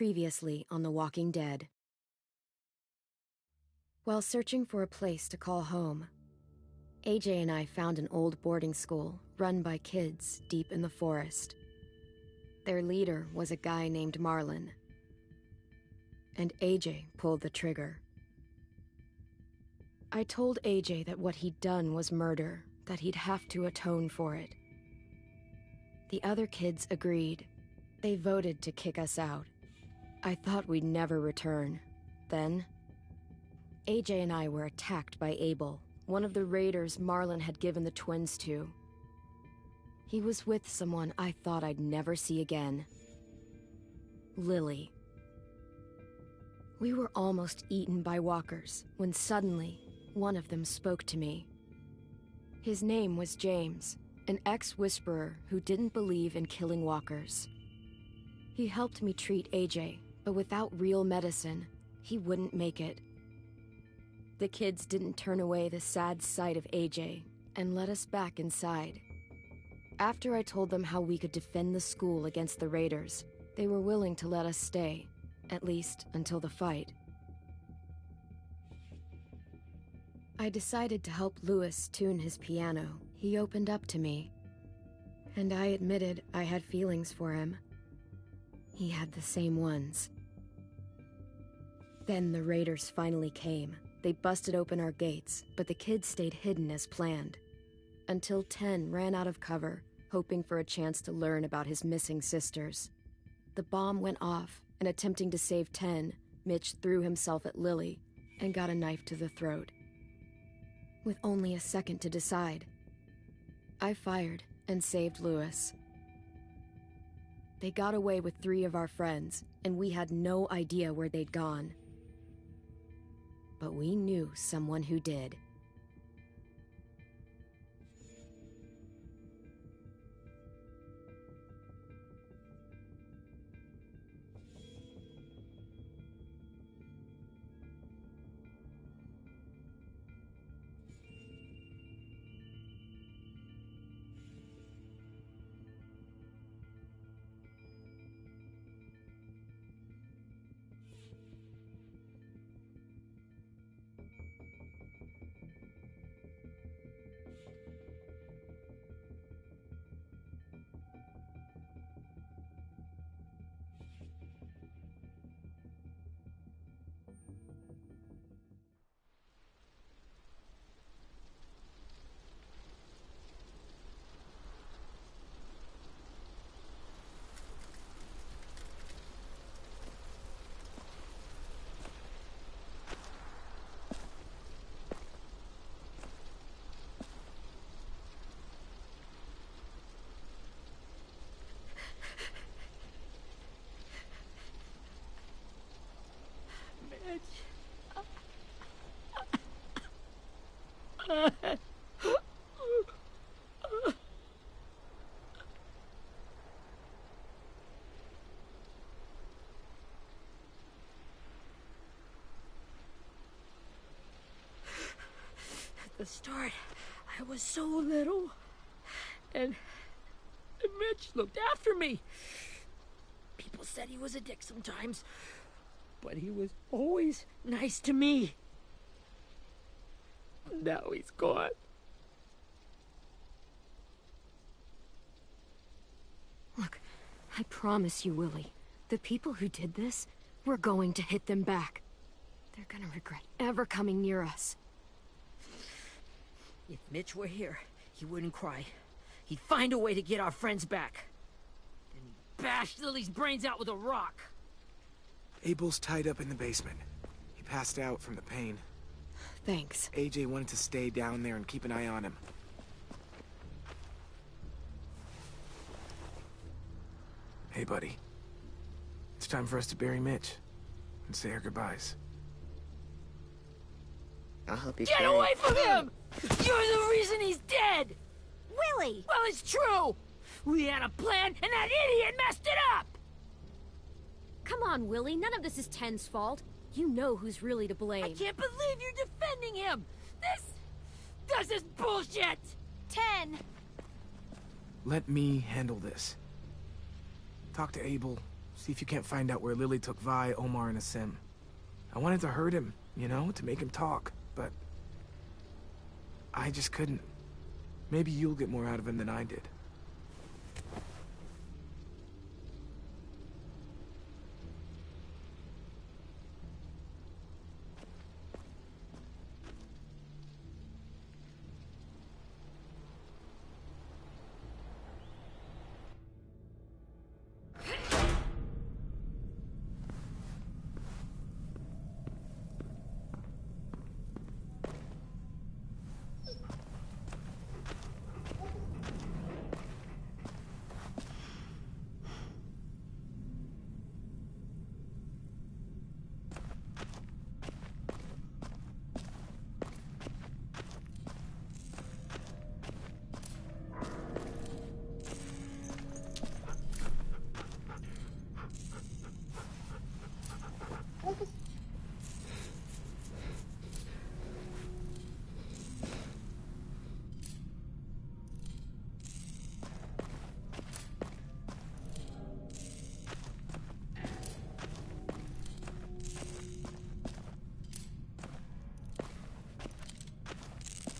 Previously on The Walking Dead. While searching for a place to call home, AJ and I found an old boarding school run by kids deep in the forest. Their leader was a guy named Marlon, and AJ pulled the trigger. I told AJ that what he'd done was murder, that he'd have to atone for it. The other kids agreed. They voted to kick us out. I thought we'd never return. Then, AJ and I were attacked by Abel, one of the raiders Marlon had given the twins to. He was with someone I thought I'd never see again. Lily. We were almost eaten by walkers when suddenly one of them spoke to me. His name was James, an ex-whisperer who didn't believe in killing walkers. He helped me treat AJ, but without real medicine, he wouldn't make it. The kids didn't turn away the sad sight of AJ and let us back inside. After I told them how we could defend the school against the raiders, they were willing to let us stay, at least until the fight. I decided to help Louis tune his piano. He opened up to me, and I admitted I had feelings for him. He had the same ones. Then the raiders finally came. They busted open our gates, but the kids stayed hidden as planned. Until 10 ran out of cover, hoping for a chance to learn about his missing sisters. The bomb went off, and attempting to save 10, Mitch threw himself at Lily and got a knife to the throat. With only a second to decide, I fired and saved Louis. They got away with 3 of our friends, and we had no idea where they'd gone. But we knew someone who did. At the start, I was so little, and Mitch looked after me. People said he was a dick sometimes, but he was always nice to me. Now he's gone. Look, I promise you, Willie, the people who did this, we're going to hit them back. They're gonna regret ever coming near us. If Mitch were here, he wouldn't cry. He'd find a way to get our friends back. Then he'd bash Lily's brains out with a rock. Abel's tied up in the basement. He passed out from the pain. Thanks. AJ wanted to stay down there and keep an eye on him. Hey, buddy. It's time for us to bury Mitch and say our goodbyes. I'll help you Get away from him! You're the reason he's dead! Willie! Well, it's true! We had a plan, and that idiot messed it up! Come on, Willie, none of this is Ten's fault. You know who's really to blame. I can't believe you're defending him! This is bullshit! 10. Let me handle this. Talk to Abel, See if you can't find out where Lily took Vi, Omar, and Asim. I wanted to hurt him, you know, to make him talk, but I just couldn't. Maybe you'll get more out of him than I did.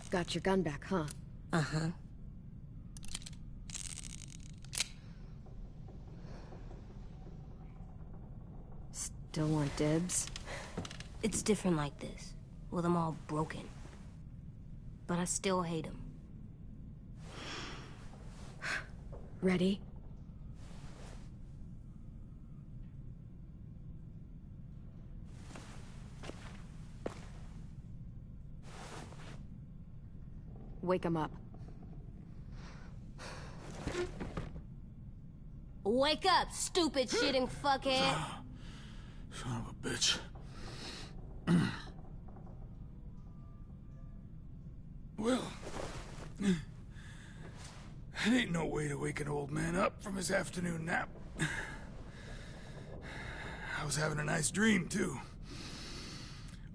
Got your gun back, huh? Uh-huh. Still want dibs? It's different like this, with them all broken. But I still hate him. Ready? Wake him up. Wake up, stupid shitting fuckhead! Son of a bitch. Well, it ain't no way to wake an old man up from his afternoon nap. I was having a nice dream, too.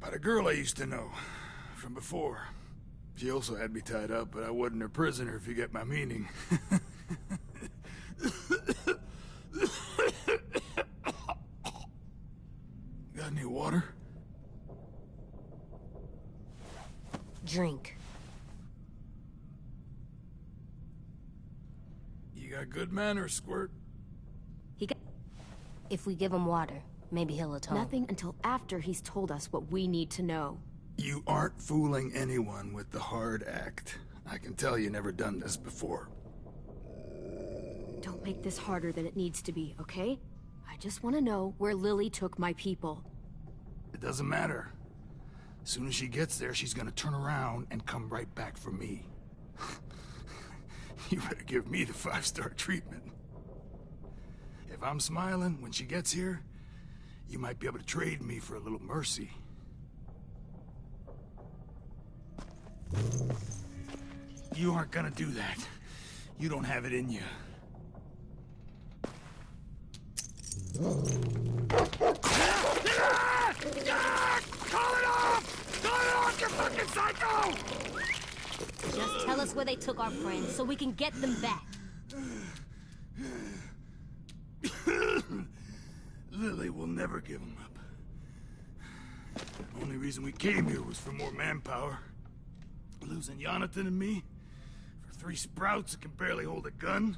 About a girl I used to know from before. She also had me tied up, but I wasn't her prisoner, if you get my meaning. Got any water? Drink. You got good manners, Squirt. If we give him water, maybe he'll atone. Nothing until after he's told us what we need to know. You aren't fooling anyone with the hard act. I can tell you never done this before. Don't make this harder than it needs to be, okay? I just want to know where Lily took my people. It doesn't matter. As soon as she gets there, she's gonna turn around and come right back for me. You better give me the 5-star treatment. If I'm smiling when she gets here, you might be able to trade me for a little mercy. You aren't gonna do that. You don't have it in you. Call it off! Call it off, you fucking psycho! Just tell us where they took our friends so we can get them back. Lily will never give them up. The only reason we came here was for more manpower. Losing Jonathan and me for 3 sprouts that can barely hold a gun.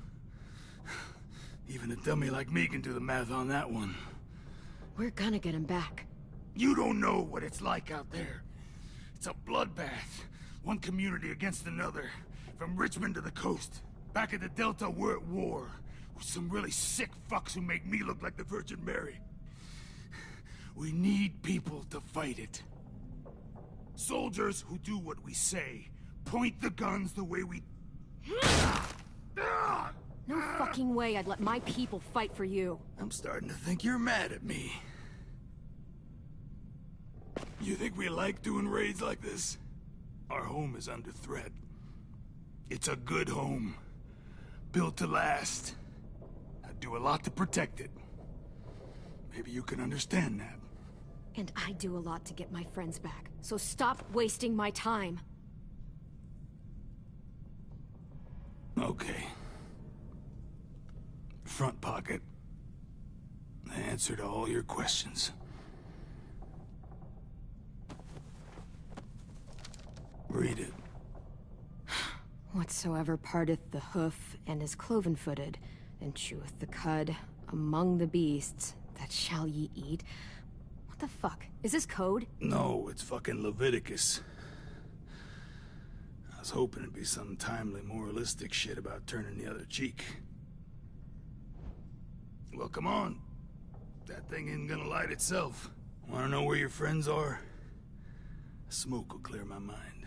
Even a dummy like me can do the math on that one. We're gonna get him back. You don't know what it's like out there. It's a bloodbath. One community against another. From Richmond to the coast. Back at the Delta, we're at war. With some really sick fucks who make me look like the Virgin Mary. We need people to fight it. Soldiers who do what we say. Point the guns the way we... No fucking way I'd let my people fight for you. I'm starting to think you're mad at me. You think we like doing raids like this? Our home is under threat. It's a good home. Built to last. I'd do a lot to protect it. Maybe you can understand that. And I do a lot to get my friends back, so stop wasting my time. Okay. Front pocket. The answer to all your questions. Read it. Whatsoever parteth the hoof and is cloven-footed, and cheweth the cud among the beasts, that shall ye eat. What the fuck? Is this code? No, it's fucking Leviticus. I was hoping it'd be some timely, moralistic shit about turning the other cheek. Well, come on. That thing ain't gonna light itself. Wanna know where your friends are? Smoke will clear my mind.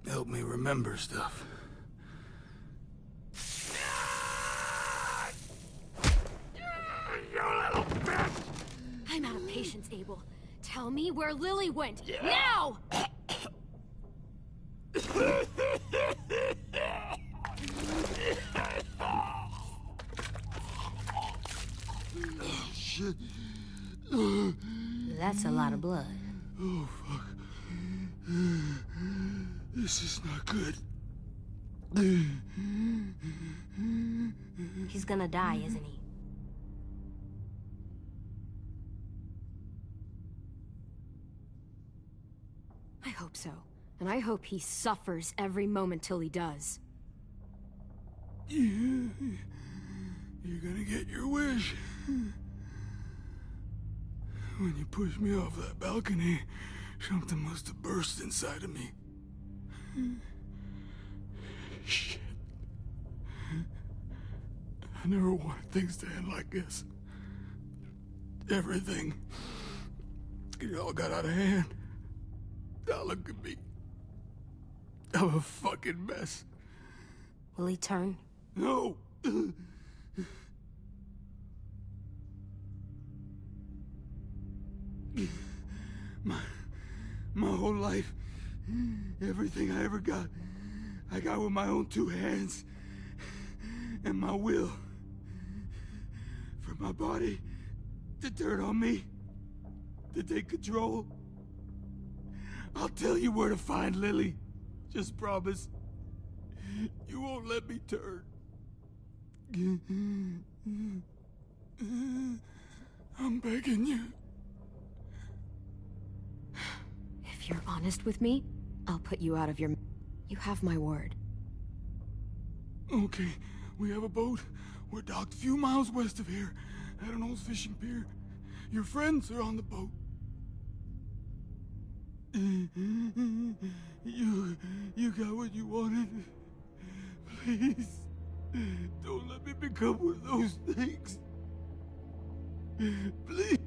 Help me remember stuff. You little bitch! I'm out of patience, Abel. Tell me where Lily went. Now! Shit. That's a lot of blood. Oh, fuck. This is not good. He's gonna die, isn't he? I hope so. And I hope he suffers every moment till he does. You're gonna get your wish. When you pushed me off that balcony, something must have burst inside of me. Shit. I never wanted things to end like this. Everything. It all got out of hand. Now look at me. I'm a fucking mess. Will he turn? No! My whole life, everything I ever got, I got with my own two hands and my will. For my body to turn on me, to take control. I'll tell you where to find Lily. Just promise. You won't let me turn. I'm begging you. If you're honest with me, I'll put you out of your... You have my word. Okay, we have a boat. We're docked a few miles west of here, at an old fishing pier. Your friends are on the boat. You got what you wanted. Please, don't let me become one of those things. Please.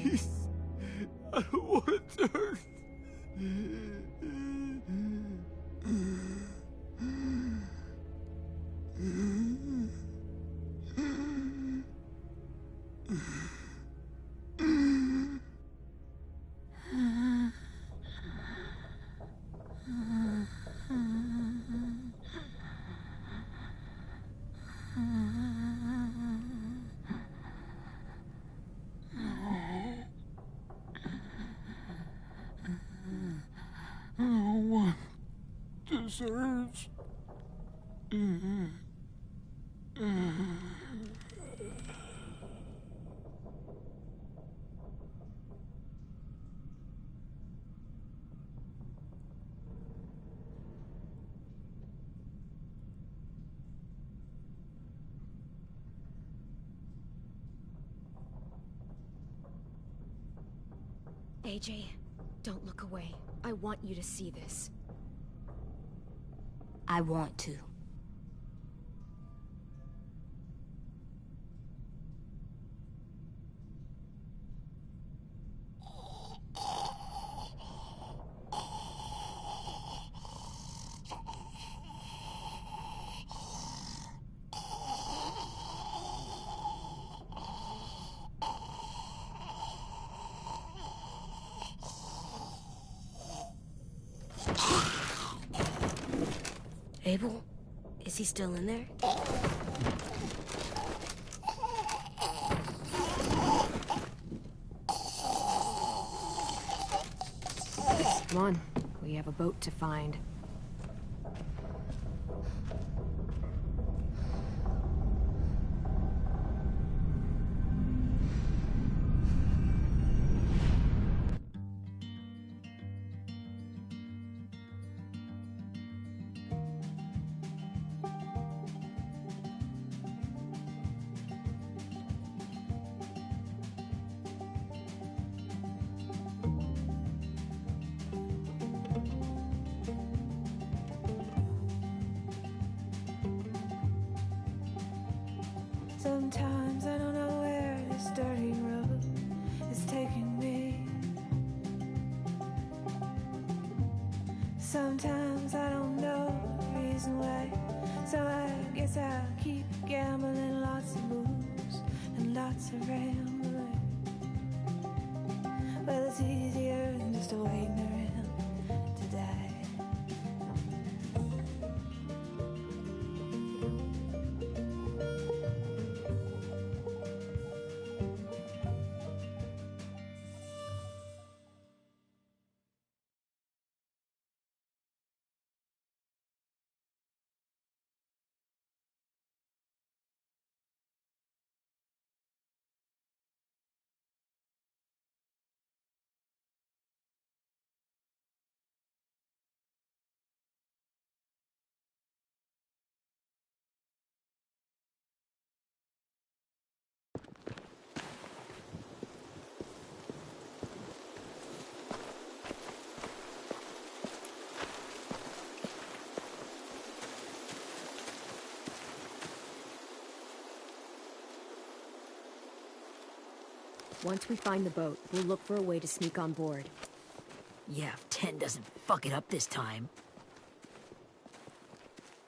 Please. I don't want to turn. No one deserves. AJ, don't look away. I want you to see this. I want to. Abel? Is he still in there? Come on, we have a boat to find. Sometimes I don't know where this dirty road is taking me. Sometimes I don't know the reason why. So I guess I'll keep gambling, lots of moves and lots of rambling. Well, it's easier than just waiting around to die. Once we find the boat, we'll look for a way to sneak on board. Yeah, if 10 doesn't fuck it up this time.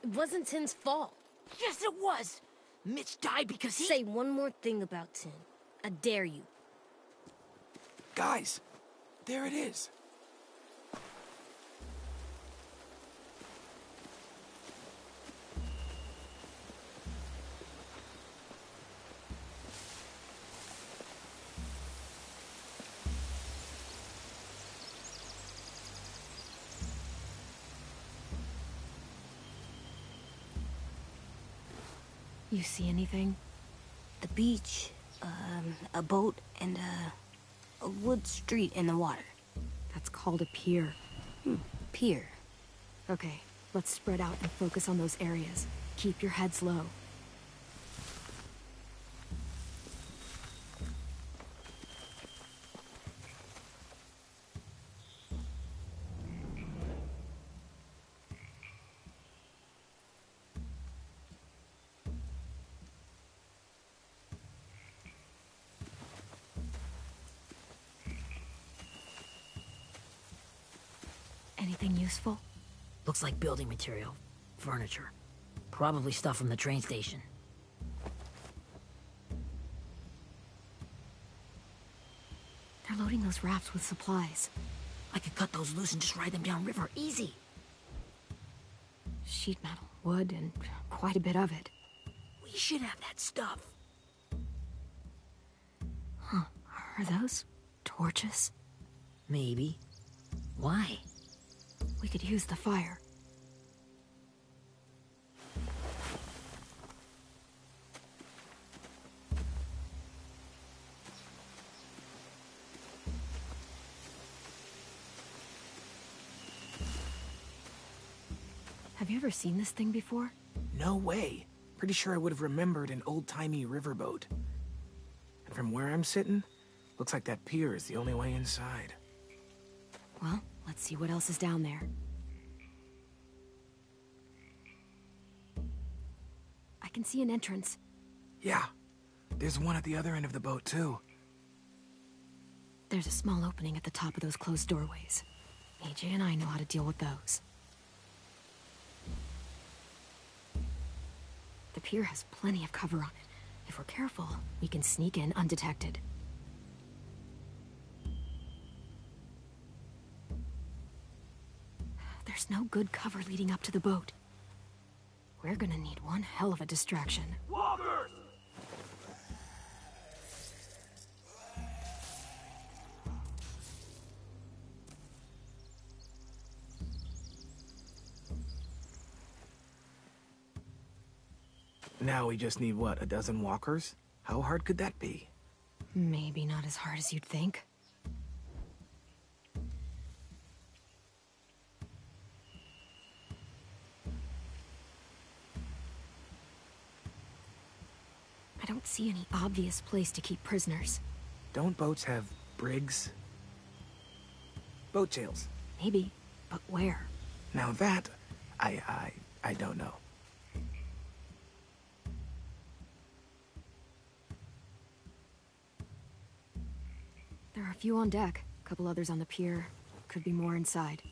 It wasn't Tin's fault. Yes, it was! Mitch died because he... Say one more thing about Tin. I dare you. Guys, there it is. You see anything? The beach, a boat, and a wood street in the water. That's called a pier. Pier. Okay, let's spread out and focus on those areas. Keep your heads low. Anything useful? Looks like building material. Furniture. Probably stuff from the train station. They're loading those rafts with supplies. I could cut those loose and just ride them downriver. Easy. Sheet metal, wood, and quite a bit of it. We should have that stuff. Huh. Are those torches? Maybe. Why? We could use the fire. Have you ever seen this thing before? No way. Pretty sure I would have remembered an old-timey riverboat. And from where I'm sitting, looks like that pier is the only way inside. Well, let's see what else is down there. I can see an entrance. Yeah. There's one at the other end of the boat, too. There's a small opening at the top of those closed doorways. AJ and I know how to deal with those. The pier has plenty of cover on it. If we're careful, we can sneak in undetected. There's no good cover leading up to the boat. We're gonna need one hell of a distraction. Walkers! Now we just need, what, a dozen walkers? How hard could that be? Maybe not as hard as you'd think. I don't see any obvious place to keep prisoners. Don't boats have brigs? Boat jails. Maybe, but where? Now that, I don't know. There are a few on deck, a couple others on the pier. Could be more inside.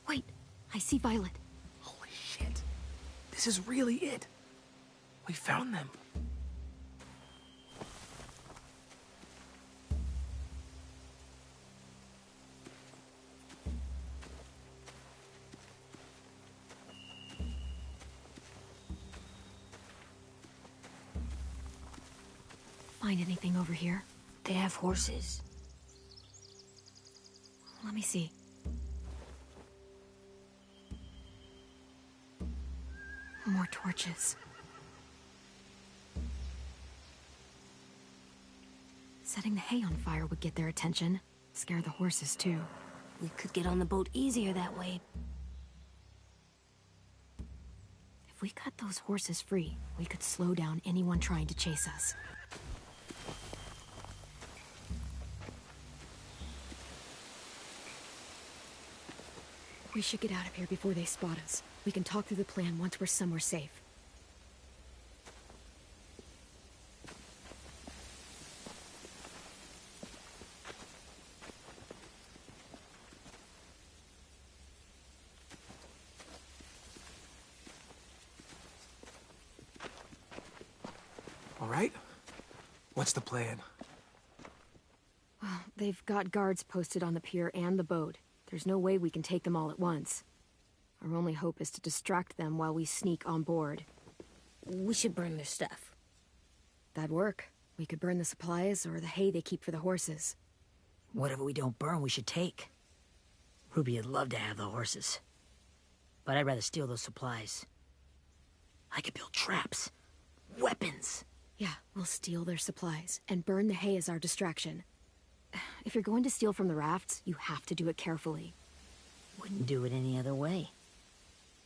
Wait, I see Violet. Holy shit. This is really it. We found them. Find anything over here? They have horses. Let me see. More torches. Setting the hay on fire would get their attention. Scare the horses, too. We could get on the boat easier that way. If we cut those horses free, we could slow down anyone trying to chase us. We should get out of here before they spot us. We can talk through the plan once we're somewhere safe. All right? What's the plan? Well, they've got guards posted on the pier and the boat. There's no way we can take them all at once. Our only hope is to distract them while we sneak on board. We should burn their stuff. That'd work. We could burn the supplies or the hay they keep for the horses. Whatever we don't burn, we should take. Ruby would love to have the horses. But I'd rather steal those supplies. I could build traps. Weapons. Yeah, we'll steal their supplies and burn the hay as our distraction. If you're going to steal from the rafts, you have to do it carefully. Wouldn't do it any other way.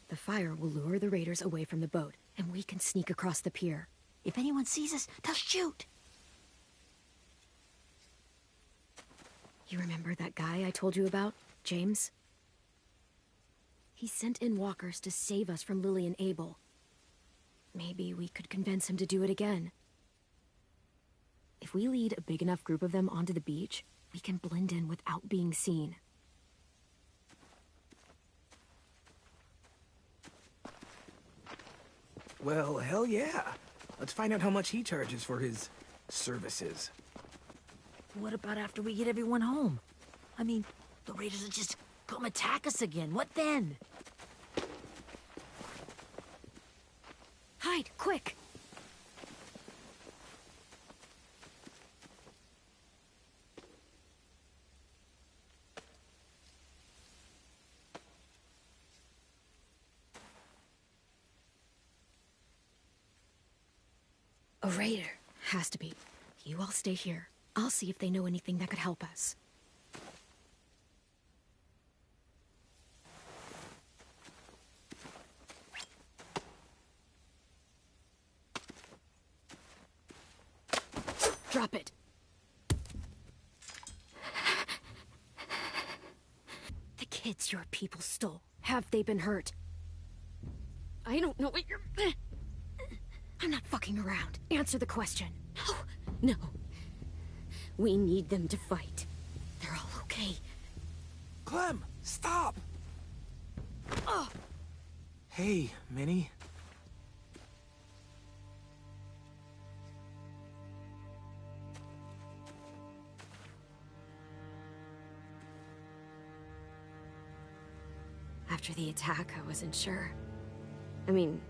The fire will lure the raiders away from the boat, and we can sneak across the pier. If anyone sees us, they'll shoot. You remember that guy I told you about, James? He sent in walkers to save us from Lily and Abel. Maybe we could convince him to do it again. If we lead a big enough group of them onto the beach, we can blend in without being seen. Well, hell yeah. Let's find out how much he charges for his services. What about after we get everyone home? I mean, the raiders will just come attack us again. What then? Hide, quick! A raider. Has to be. You all stay here. I'll see if they know anything that could help us. Drop it. The kids your people stole. Have they been hurt? I don't know what you're... I'm not fucking around. Answer the question. No. No. We need them to fight. They're all okay. Clem, stop! Oh. Hey, Minnie. After the attack, I wasn't sure. I mean,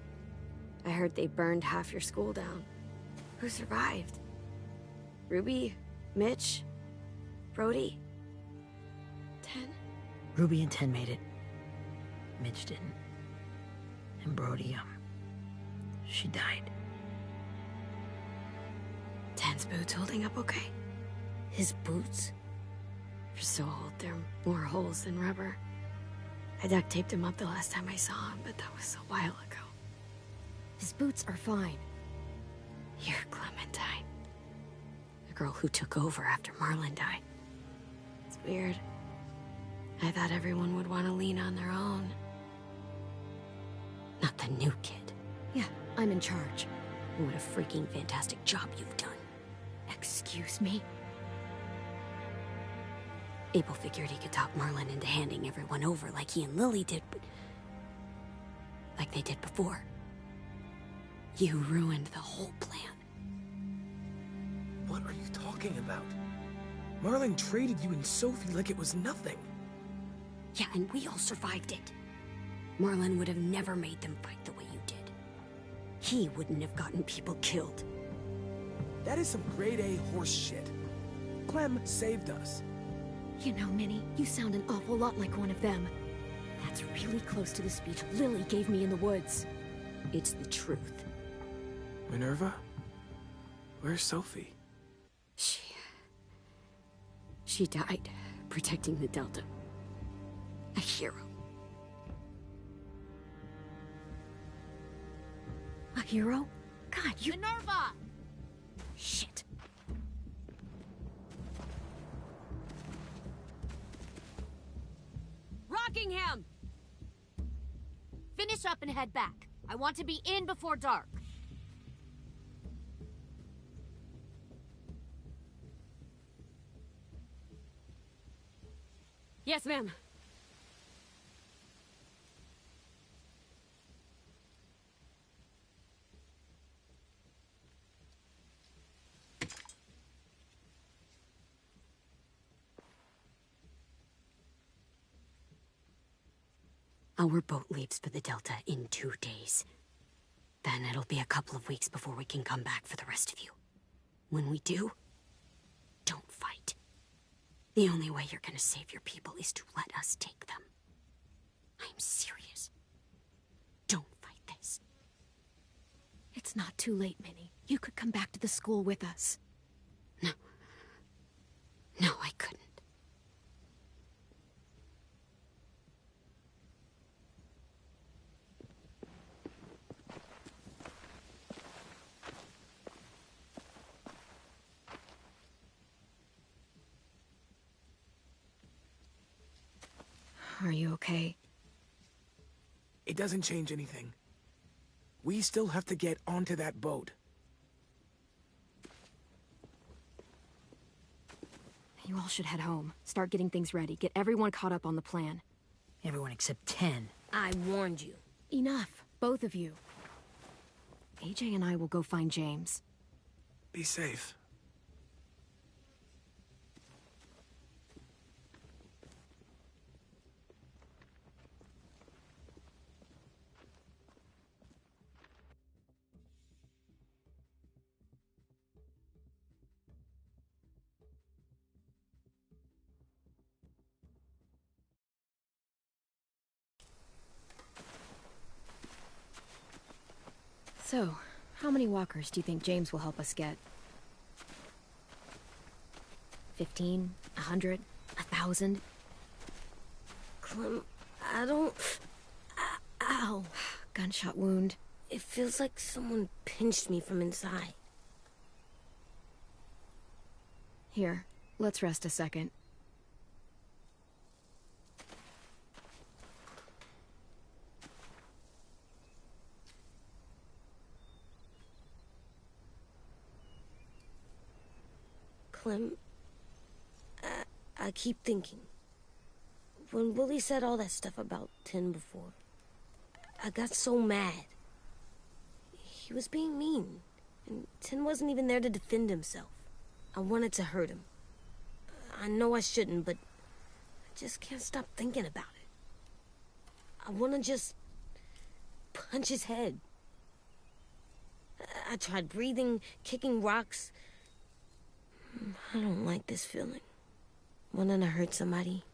I heard they burned half your school down. Who survived? Ruby? Mitch? Brody? 10? Ruby and 10 made it. Mitch didn't. And Brody, she died. 10's boots holding up okay? His boots? They're so old, they're more holes than rubber. I duct taped him up the last time I saw him, but that was a while ago. His boots are fine. You're Clementine. The girl who took over after Marlon died. It's weird. I thought everyone would want to lean on their own. Not the new kid. Yeah, I'm in charge. What a freaking fantastic job you've done. Excuse me? Abel figured he could talk Marlon into handing everyone over like he and Lily did, but... like they did before. You ruined the whole plan. What are you talking about? Marlon traded you and Sophie like it was nothing. Yeah, and we all survived it. Marlon would have never made them fight the way you did. He wouldn't have gotten people killed. That is some grade A horse shit. Clem saved us. You know, Minnie, you sound an awful lot like one of them. That's really close to the speech Lily gave me in the woods. It's the truth. Minerva? Where's Sophie? She died, protecting the Delta. A hero. A hero? God, you... Minerva! Shit. Rockingham! Finish up and head back. I want to be in before dark. Yes, ma'am. Our boat leaves for the Delta in 2 days. Then it'll be a couple of weeks before we can come back for the rest of you. When we do, don't fight. The only way you're gonna save your people is to let us take them. I'm serious. Don't fight this. It's not too late, Minnie. You could come back to the school with us. No. No, I couldn't. Are you okay? It doesn't change anything. We still have to get onto that boat. You all should head home. Start getting things ready. Get everyone caught up on the plan. Everyone except 10. I warned you. Enough, both of you. AJ and I will go find James. Be safe. So, how many walkers do you think James will help us get? 15? 100? 1,000? Clem, I don't... Ow. Gunshot wound. It feels like someone pinched me from inside. Here, let's rest a second. Clem, I keep thinking. When Willie said all that stuff about 10 before, I got so mad. He was being mean, and 10 wasn't even there to defend himself. I wanted to hurt him. I know I shouldn't, but I just can't stop thinking about it. I want to just punch his head. I tried breathing, kicking rocks. I don't like this feeling. Wanting to hurt somebody.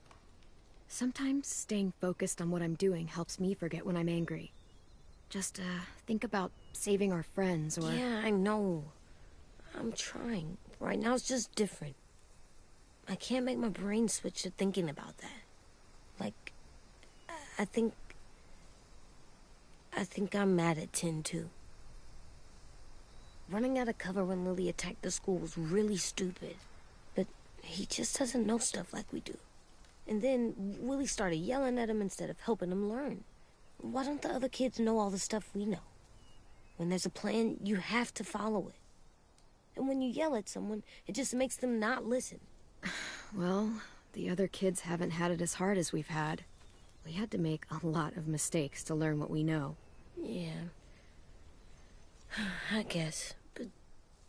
Sometimes staying focused on what I'm doing helps me forget when I'm angry. Just, think about saving our friends or... Yeah, I know. I'm trying. Right now it's just different. I can't make my brain switch to thinking about that. Like, I think I'm mad at 10 too. Running out of cover when Lily attacked the school was really stupid. But he just doesn't know stuff like we do. And then Willie started yelling at him instead of helping him learn. Why don't the other kids know all the stuff we know? When there's a plan, you have to follow it. And when you yell at someone, it just makes them not listen. Well, the other kids haven't had it as hard as we've had. We had to make a lot of mistakes to learn what we know. Yeah. I guess. But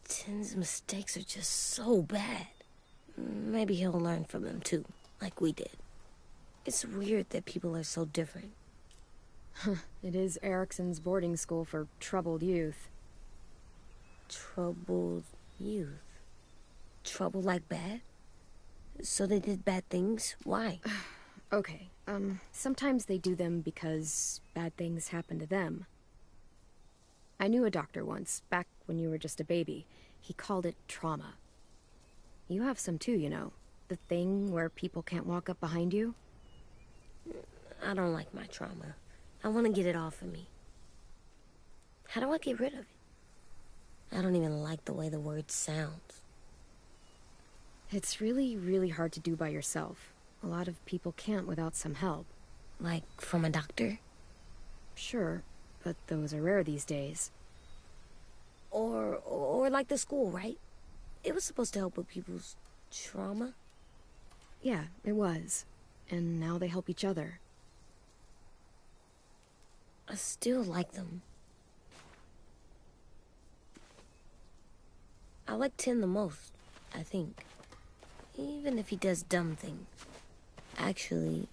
10's mistakes are just so bad. Maybe he'll learn from them too, like we did. It's weird that people are so different. It is Erickson's boarding school for troubled youth. Troubled youth? Trouble like bad? So they did bad things? Why? Okay, sometimes they do them because bad things happen to them. I knew a doctor once, back when you were just a baby. He called it trauma. You have some too, you know. The thing where people can't walk up behind you. I don't like my trauma. I want to get it off of me. How do I get rid of it? I don't even like the way the word sounds. It's really, really hard to do by yourself. A lot of people can't without some help. Like from a doctor? Sure, but those are rare these days. Or like the school, right? It was supposed to help with people's trauma. Yeah, it was. And now they help each other. I still like them. I like 10 the most, I think. Even if he does dumb things. Actually,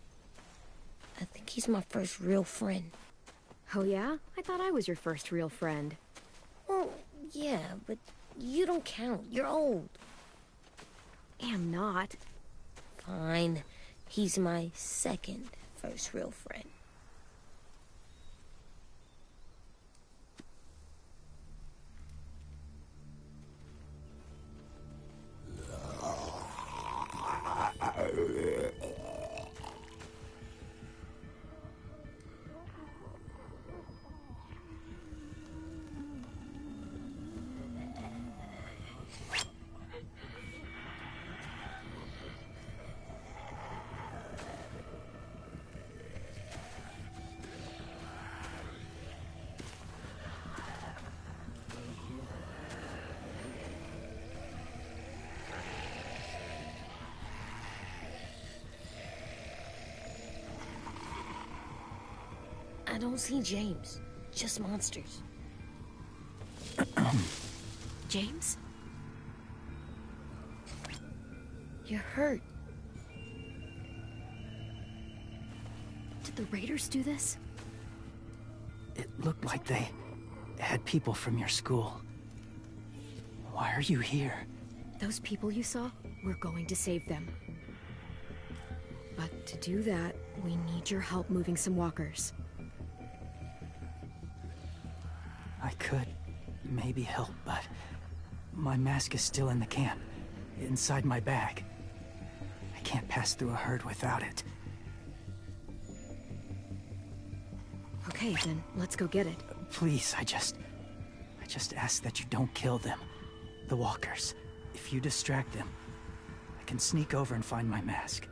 I think he's my first real friend. Oh yeah? I thought I was your first real friend. Well, yeah, but you don't count. You're old. Am not. Fine. He's my second first real friend. I don't see James. Just monsters. James? You're hurt. Did the raiders do this? It looked like they had people from your school. Why are you here? Those people you saw, we're going to save them. But to do that, we need your help moving some walkers. I could maybe help, but my mask is still in the camp, inside my bag. I can't pass through a herd without it. Okay, then let's go get it. Please, I just ask that you don't kill them. The walkers. If you distract them, I can sneak over and find my mask.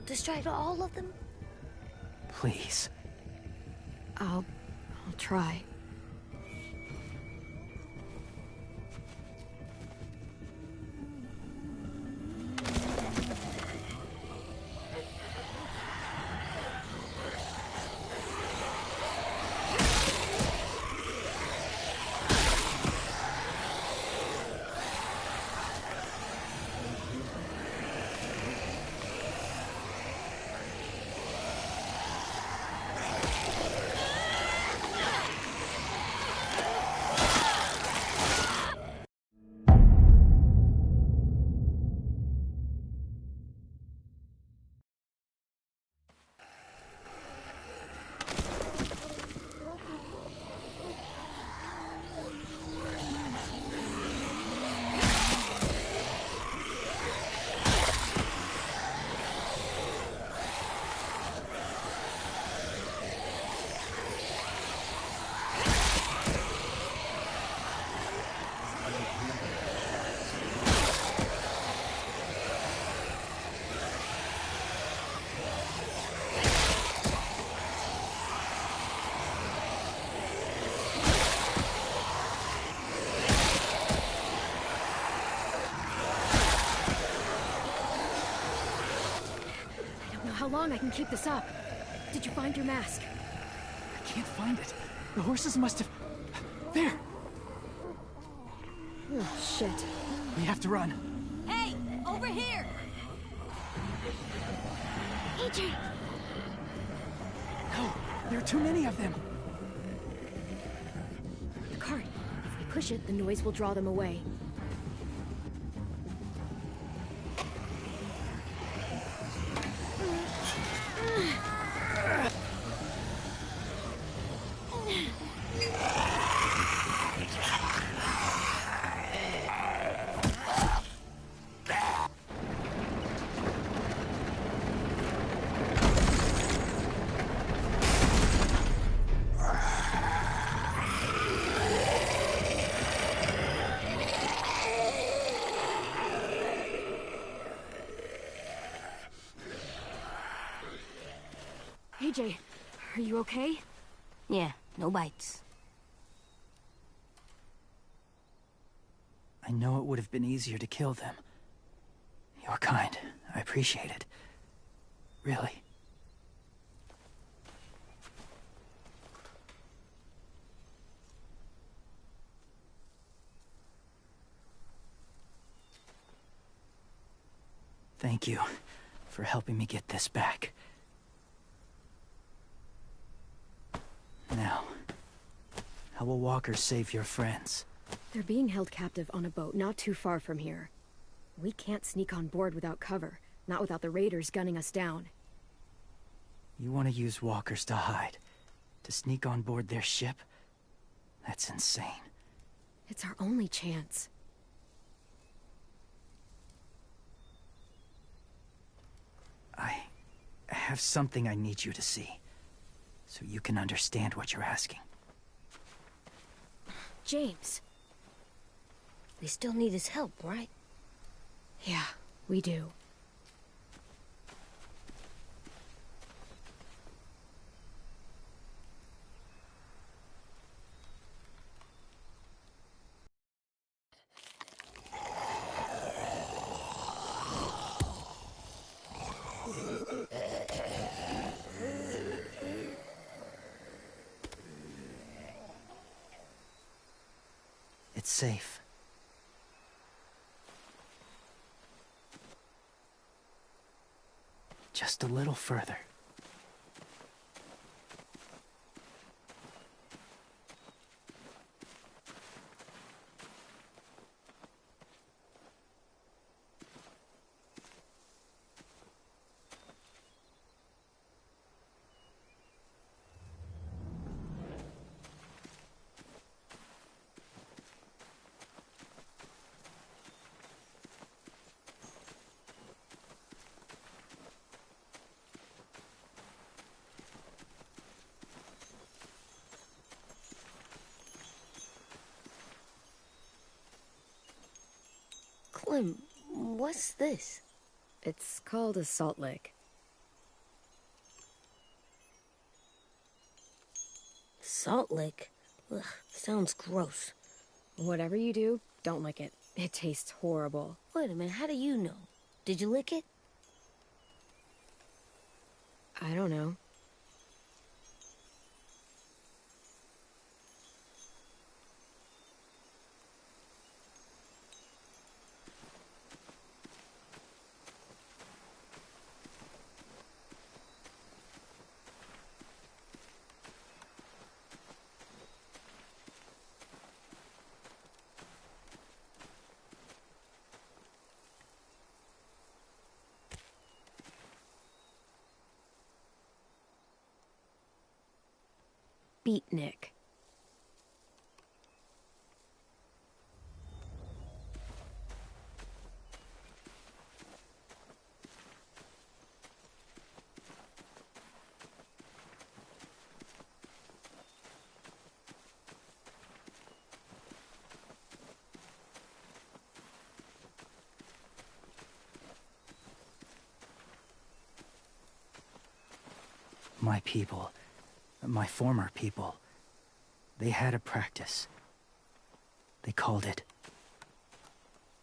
Distract all of them? Please. I'll try. How long I can keep this up? Did you find your mask? I can't find it. The horses must have... There! Oh, shit. We have to run. Hey! Over here! AJ! No! There are too many of them! The cart. If we push it, the noise will draw them away. AJ, are you okay? Yeah, no bites. I know it would have been easier to kill them. You're kind. I appreciate it. Really. Thank you for helping me get this back. Now, how will walkers save your friends? They're being held captive on a boat not too far from here. We can't sneak on board without cover, not without the raiders gunning us down. You want to use walkers to hide? To sneak on board their ship? That's insane. It's our only chance. I have something I need you to see, so you can understand what you're asking. James. We still need his help, right? Yeah, we do. It's safe. Just a little further. Clem, what's this? It's called a salt lick. Salt lick? Ugh, sounds gross. Whatever you do, don't lick it. It tastes horrible. Wait a minute, how do you know? Did you lick it? I don't know. Beatnik. My people, my former people, they had a practice. They called it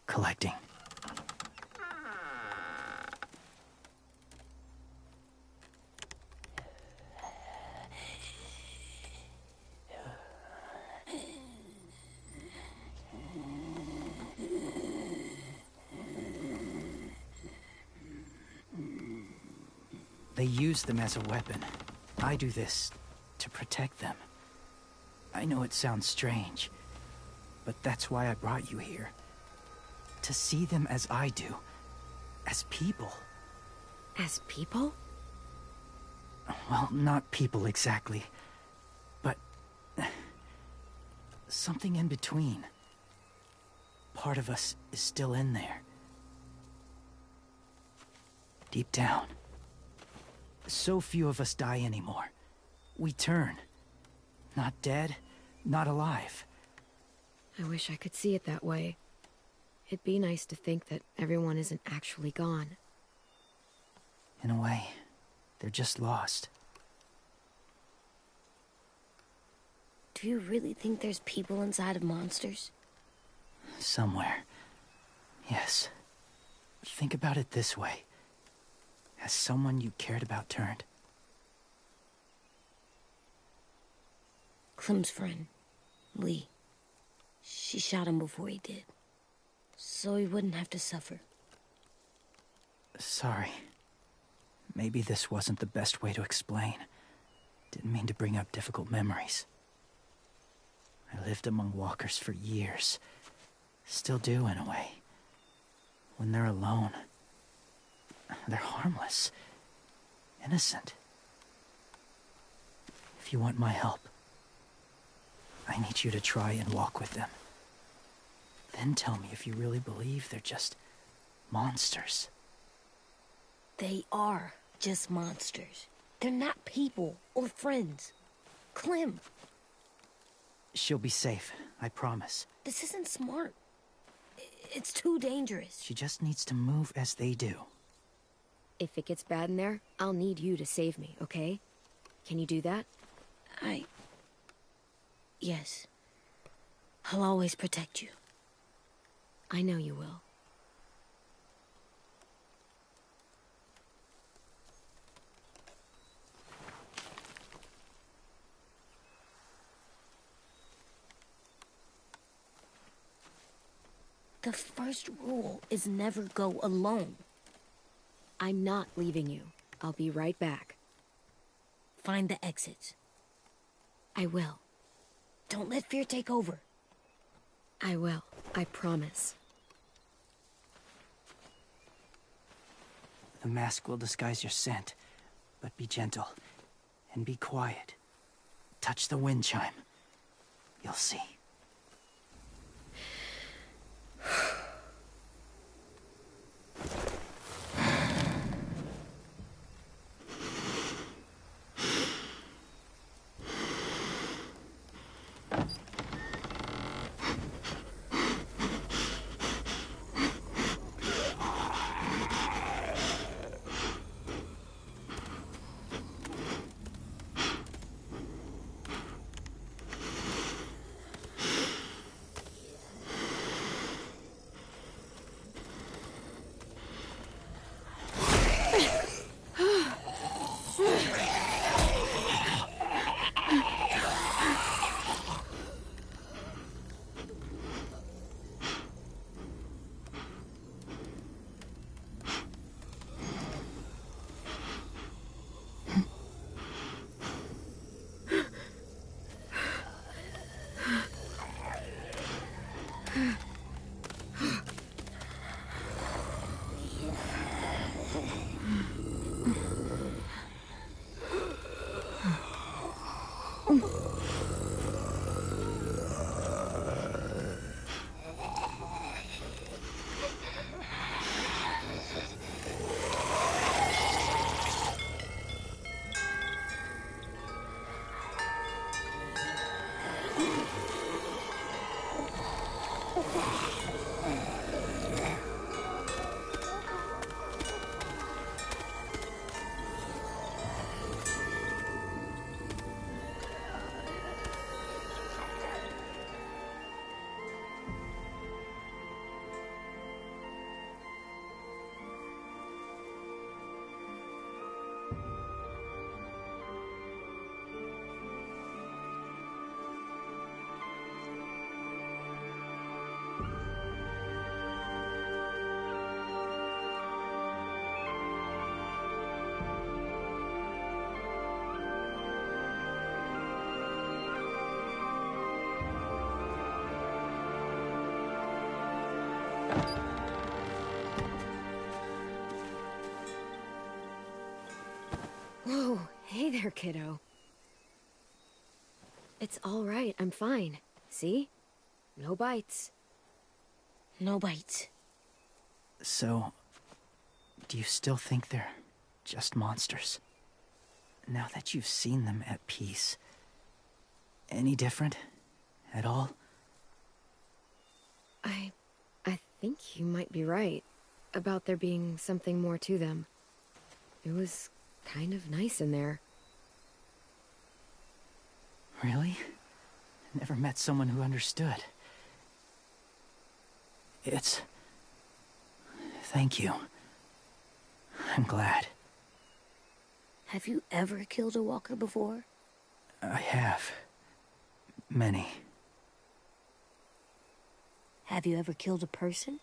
collecting. They use them as a weapon. I do this to protect them. I know it sounds strange, but that's why I brought you here. To see them as I do. As people. As people? Well, not people exactly, but something in between. Part of us is still in there. Deep down. So few of us die anymore. We turn. Not dead, not alive. I wish I could see it that way. It'd be nice to think that everyone isn't actually gone. In a way, they're just lost. Do you really think there's people inside of monsters? Somewhere. Yes. Think about it this way. Has someone you cared about turned? Clem's friend, Lee. She shot him before he did. So he wouldn't have to suffer. Sorry. Maybe this wasn't the best way to explain. Didn't mean to bring up difficult memories. I lived among walkers for years. Still do, in a way. When they're alone, they're harmless. Innocent. If you want my help, I need you to try and walk with them. Then tell me if you really believe they're just monsters. They are just monsters. They're not people or friends. Clem. She'll be safe, I promise. This isn't smart. It's too dangerous. She just needs to move as they do. If it gets bad in there, I'll need you to save me, okay? Can you do that? Yes. I'll always protect you. I know you will. The first rule is never go alone. I'm not leaving you. I'll be right back. Find the exit. I will. Don't let fear take over. I will. I promise. The mask will disguise your scent, but be gentle and be quiet. Touch the wind chime. You'll see. Whoa, hey there, kiddo. It's all right, I'm fine. See? No bites. No bites. So, do you still think they're just monsters? Now that you've seen them at peace, any different at all? I think you might be right about there being something more to them. It was kind of nice in there. Really? Never met someone who understood. Thank you. I'm glad. Have you ever killed a walker before? I have. Many. Have you ever killed a person?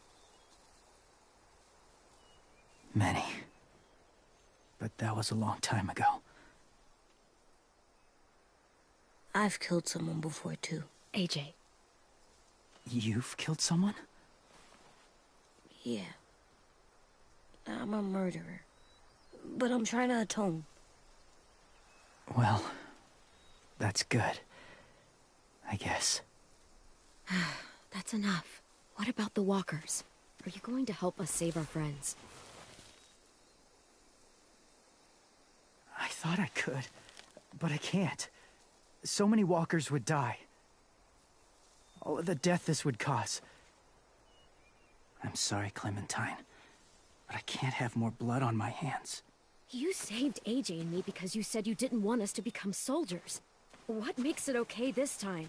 Many. But that was a long time ago. I've killed someone before, too. AJ. You've killed someone? Yeah. I'm a murderer. But I'm trying to atone. Well, that's good. I guess. That's enough. What about the walkers? Are you going to help us save our friends? I thought I could, but I can't. So many walkers would die. All of the death this would cause. I'm sorry, Clementine, but I can't have more blood on my hands. You saved AJ and me because you said you didn't want us to become soldiers. What makes it okay this time?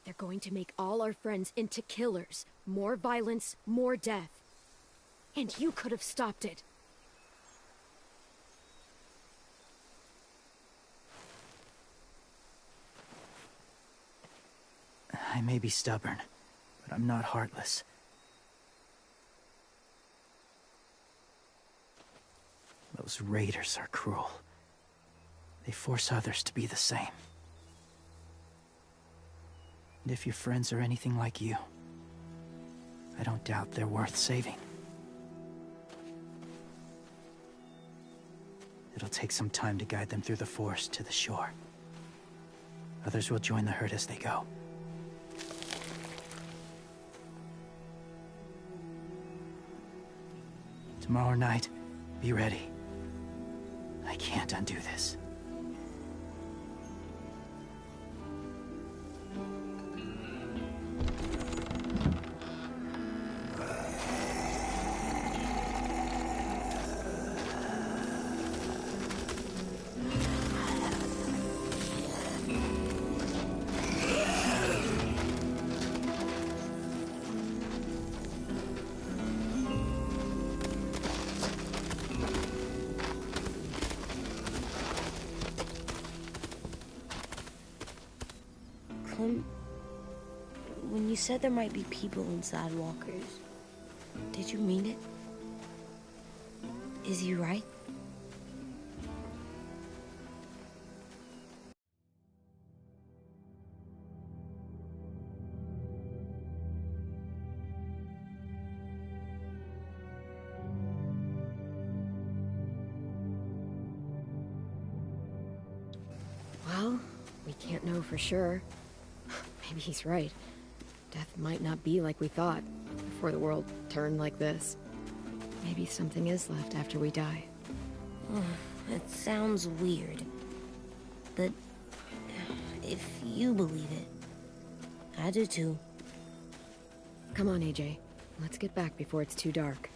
They're going to make all our friends into killers. More violence, more death. And you could have stopped it. I may be stubborn, but I'm not heartless. Those raiders are cruel. They force others to be the same. And if your friends are anything like you, I don't doubt they're worth saving. It'll take some time to guide them through the forest to the shore. Others will join the herd as they go. Tomorrow night, be ready. I can't undo this. When you said there might be people inside walkers, did you mean it? Is he right? Well, we can't know for sure. Maybe he's right. Death might not be like we thought, before the world turned like this. Maybe something is left after we die. It sounds weird. But if you believe it, I do too. Come on, AJ. Let's get back before it's too dark.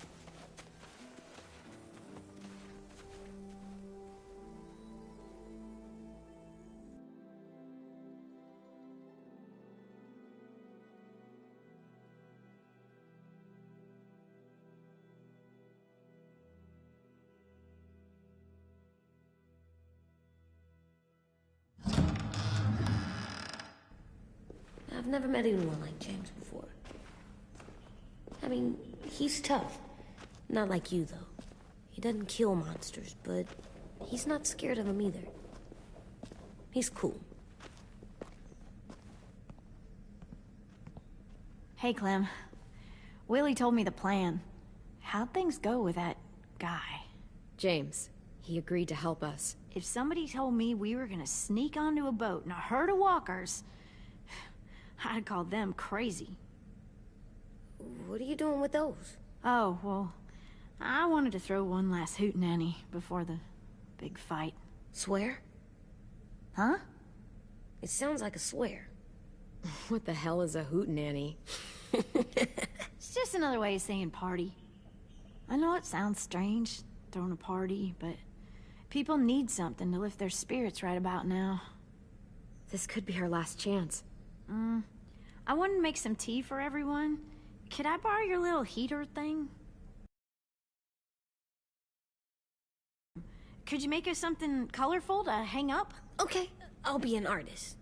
I've never met anyone like James before. I mean, he's tough. Not like you, though. He doesn't kill monsters, but he's not scared of them either. He's cool. Hey, Clem. Willie told me the plan. How'd things go with that guy? James. He agreed to help us. If somebody told me we were gonna sneak onto a boat in a herd of walkers, I'd call them crazy. What are you doing with those? Oh, well, I wanted to throw one last hootenanny before the big fight. Swear? Huh? It sounds like a swear. What the hell is a hootenanny? It's just another way of saying party. I know it sounds strange, throwing a party, but people need something to lift their spirits right about now. This could be our last chance. I wanted to make some tea for everyone. Could I borrow your little heater thing? Could you make us something colorful to hang up? Okay, I'll be an artist.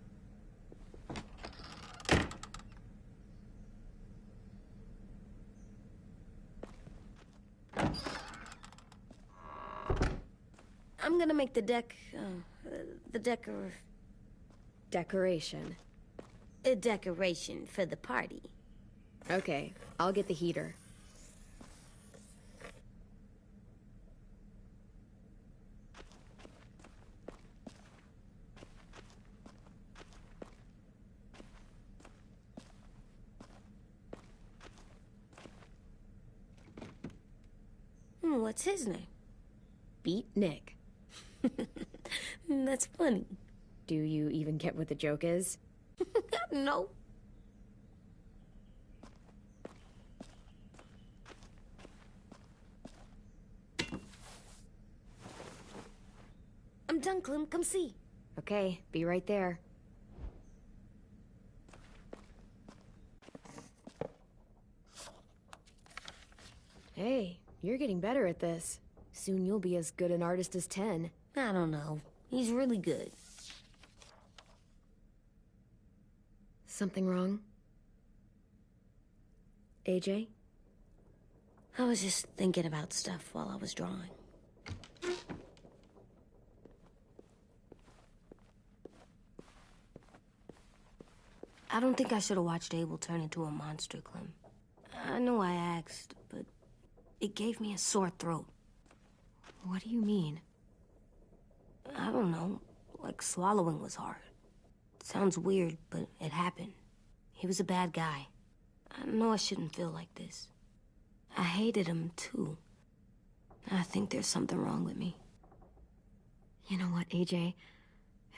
I'm gonna make the Decoration. a decoration for the party. Okay, I'll get the heater. What's his name? Beat Nick. That's funny. Do you even get what the joke is? No. I'm done, Clem. Come see. Okay, be right there. Hey, you're getting better at this. Soon you'll be as good an artist as 10. I don't know. He's really good. Something wrong? AJ? I was just thinking about stuff while I was drawing. I don't think I should have watched Abel turn into a monster, Clem. I know I asked, but it gave me a sore throat. What do you mean? I don't know. Like swallowing was hard. Sounds weird, but it happened. He was a bad guy. I know I shouldn't feel like this. I hated him, too. I think there's something wrong with me. You know what, AJ?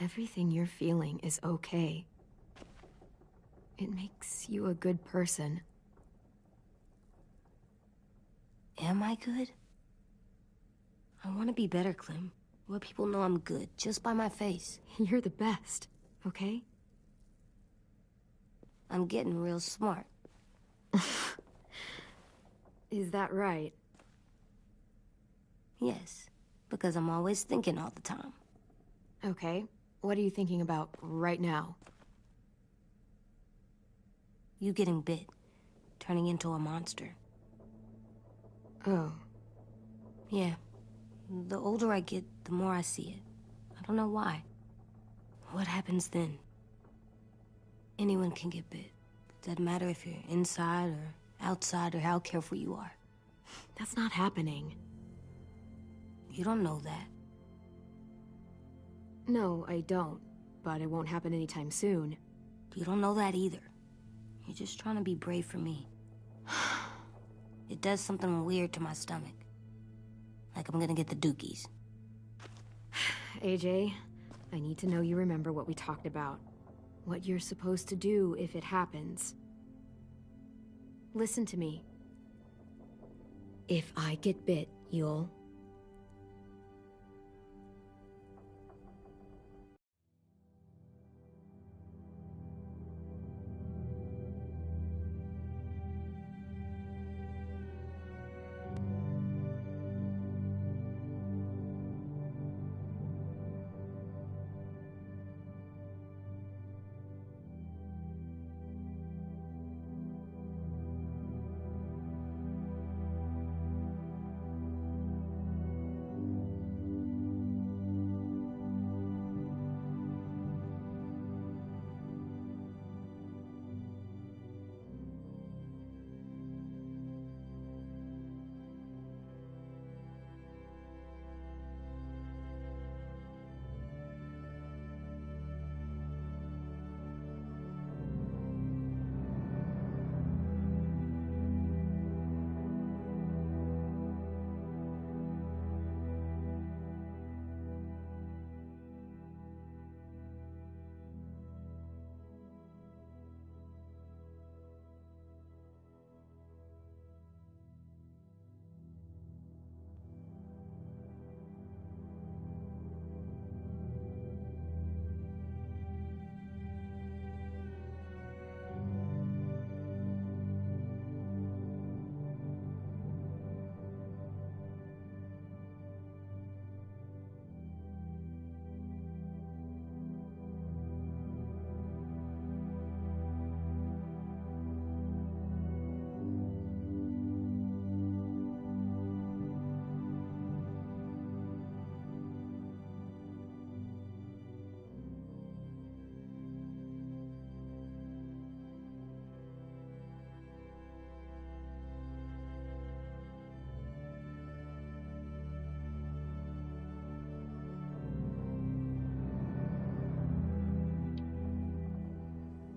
Everything you're feeling is okay. It makes you a good person. Am I good? I want to be better, Clem. Let people know I'm good, just by my face. You're the best, okay? I'm getting real smart. Is that right? Yes, because I'm always thinking all the time. Okay, what are you thinking about right now? You getting bit, turning into a monster. Oh. Yeah. The older I get, the more I see it. I don't know why. What happens then? Anyone can get bit. Doesn't matter if you're inside or outside or how careful you are. That's not happening. You don't know that. No, I don't. But it won't happen anytime soon. You don't know that either. You're just trying to be brave for me. It does something weird to my stomach. Like I'm gonna get the dookies. AJ, I need to know you remember what we talked about. What you're supposed to do if it happens. Listen to me. If I get bit, you'll...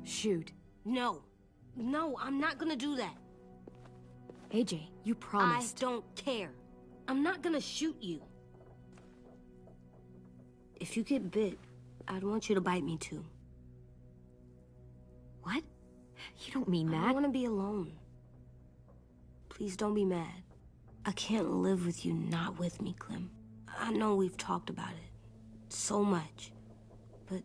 Shoot. No. No, I'm not gonna do that. AJ, you promised. I don't care. I'm not gonna shoot you. If you get bit, I'd want you to bite me too. What? You don't mean that. I want to be alone. Please don't be mad. I can't live with you not with me, Clem. I know we've talked about it so much, but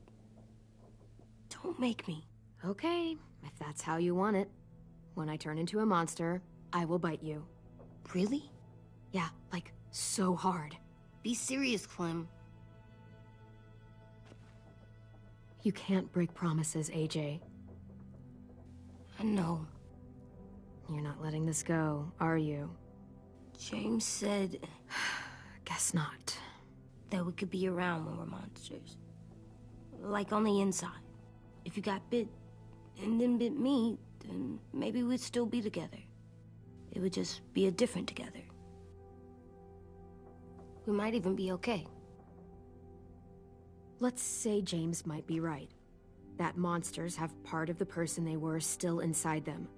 don't make me. Okay, if that's how you want it. When I turn into a monster, I will bite you. Really? Yeah, like so hard. Be serious, Clem. You can't break promises, AJ. I know. You're not letting this go, are you? James said... Guess not. That we could be around when we're monsters. Like on the inside. If you got bit, and then bit me, then maybe we'd still be together. It would just be a different together. We might even be okay. Let's say James might be right. That monsters have part of the person they were still inside them.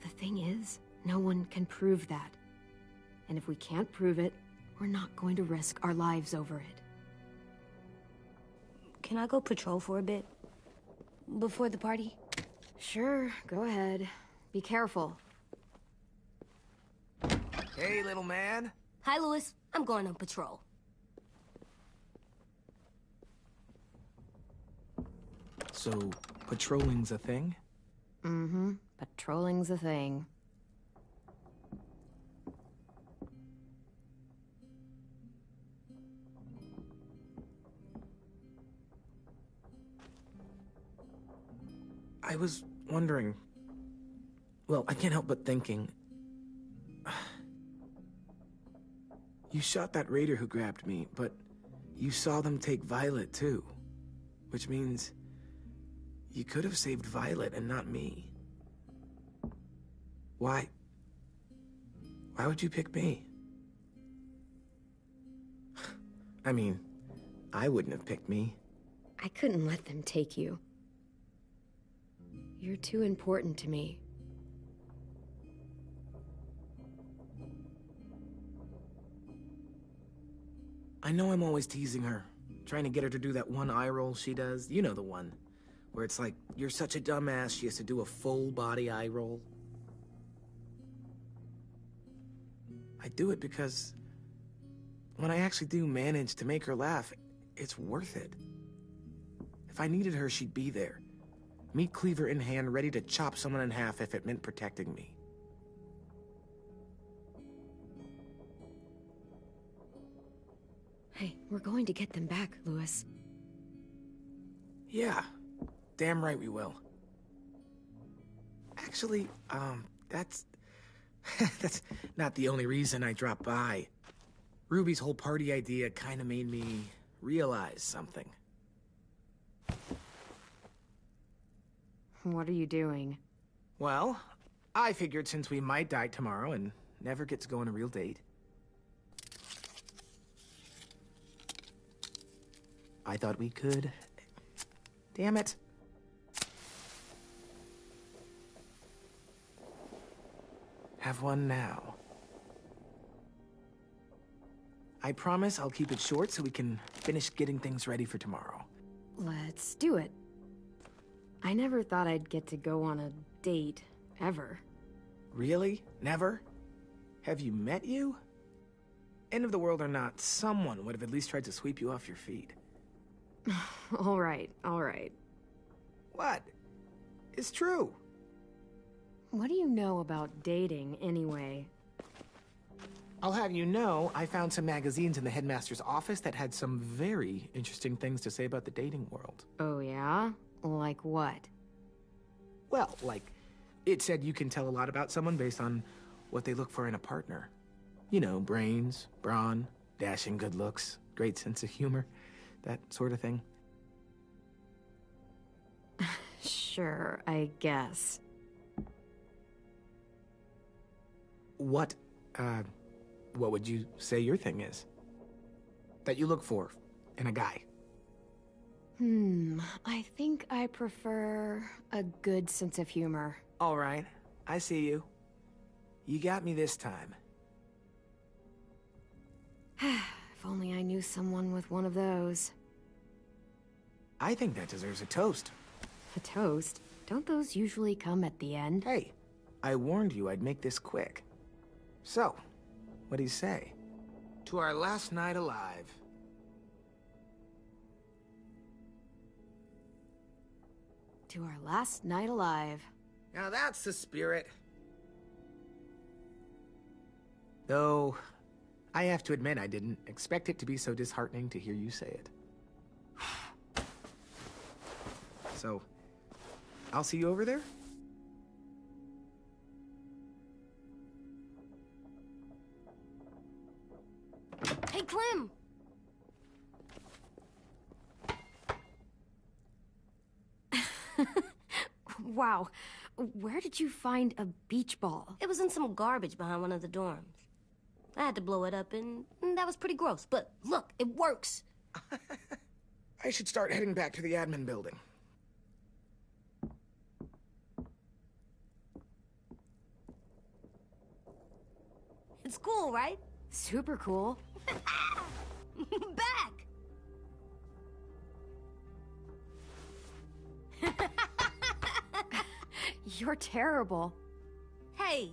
The thing is, no one can prove that. And if we can't prove it, we're not going to risk our lives over it. Can I go patrol for a bit? Before the party? Sure, go ahead. Be careful. Hey, little man. Hi, Louis. I'm going on patrol. So, patrolling's a thing? Mm-hmm. Patrolling's a thing. I was wondering... Well, I can't help but thinking... You shot that raider who grabbed me, but you saw them take Violet too. Which means... you could have saved Violet and not me. Why? Why would you pick me? I mean, I wouldn't have picked me. I couldn't let them take you. You're too important to me. I know I'm always teasing her, trying to get her to do that one eye roll she does. You know the one, where it's like, you're such a dumbass, she has to do a full body eye roll. I do it because when I actually do manage to make her laugh, it's worth it. If I needed her, she'd be there. Meat cleaver in hand, ready to chop someone in half if it meant protecting me. Hey, we're going to get them back, Louis. Yeah, damn right we will. Actually, that's... that's not the only reason I dropped by. Ruby's whole party idea kinda made me realize something. What are you doing? Well, I figured since we might die tomorrow and never get to go on a real date, I thought we could... Damn it. Have one now. I promise I'll keep it short so we can finish getting things ready for tomorrow. Let's do it. I never thought I'd get to go on a date, ever. Really? Never? Have you met you? End of the world or not, someone would have at least tried to sweep you off your feet. All right, all right. What? It's true. What do you know about dating, anyway? I'll have you know, I found some magazines in the headmaster's office that had some very interesting things to say about the dating world. Oh, yeah? Like what? Well, like, it said you can tell a lot about someone based on what they look for in a partner. You know, brains, brawn, dashing good looks, great sense of humor, that sort of thing. Sure, I guess. What would you say your thing is? That you look for in a guy? I think I prefer a good sense of humor. All right, I see you. You got me this time. If only I knew someone with one of those. I think that deserves a toast. A toast? Don't those usually come at the end? Hey, I warned you I'd make this quick. So, what do you say? To our last night alive. To our last night alive. Now that's the spirit. Though, I have to admit I didn't expect it to be so disheartening to hear you say it. So, I'll see you over there? Hey, Clem! Wow. Where did you find a beach ball? It was in some garbage behind one of the dorms. I had to blow it up, and that was pretty gross. But look, it works. I should start heading back to the admin building. It's cool, right? Super cool. Back! You're terrible. Hey!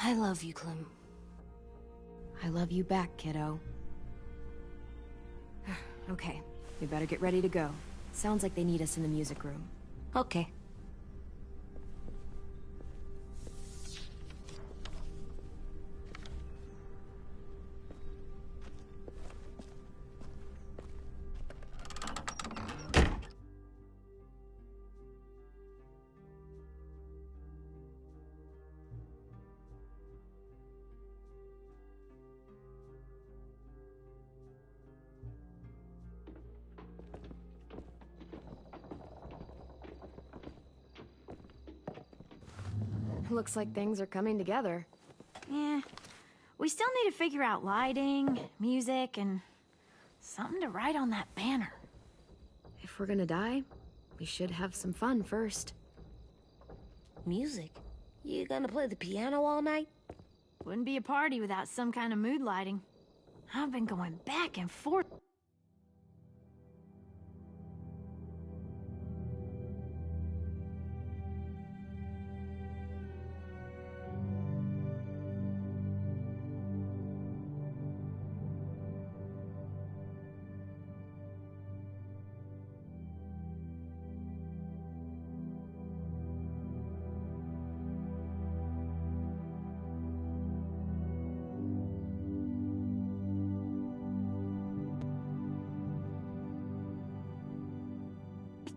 I love you, Clem. I love you back, kiddo. Okay, we better get ready to go. Sounds like they need us in the music room. Okay. Looks like things are coming together. Yeah. We still need to figure out lighting, music, and something to write on that banner. If we're gonna die, we should have some fun first. Music? You gonna play the piano all night? Wouldn't be a party without some kind of mood lighting. I've been going back and forth.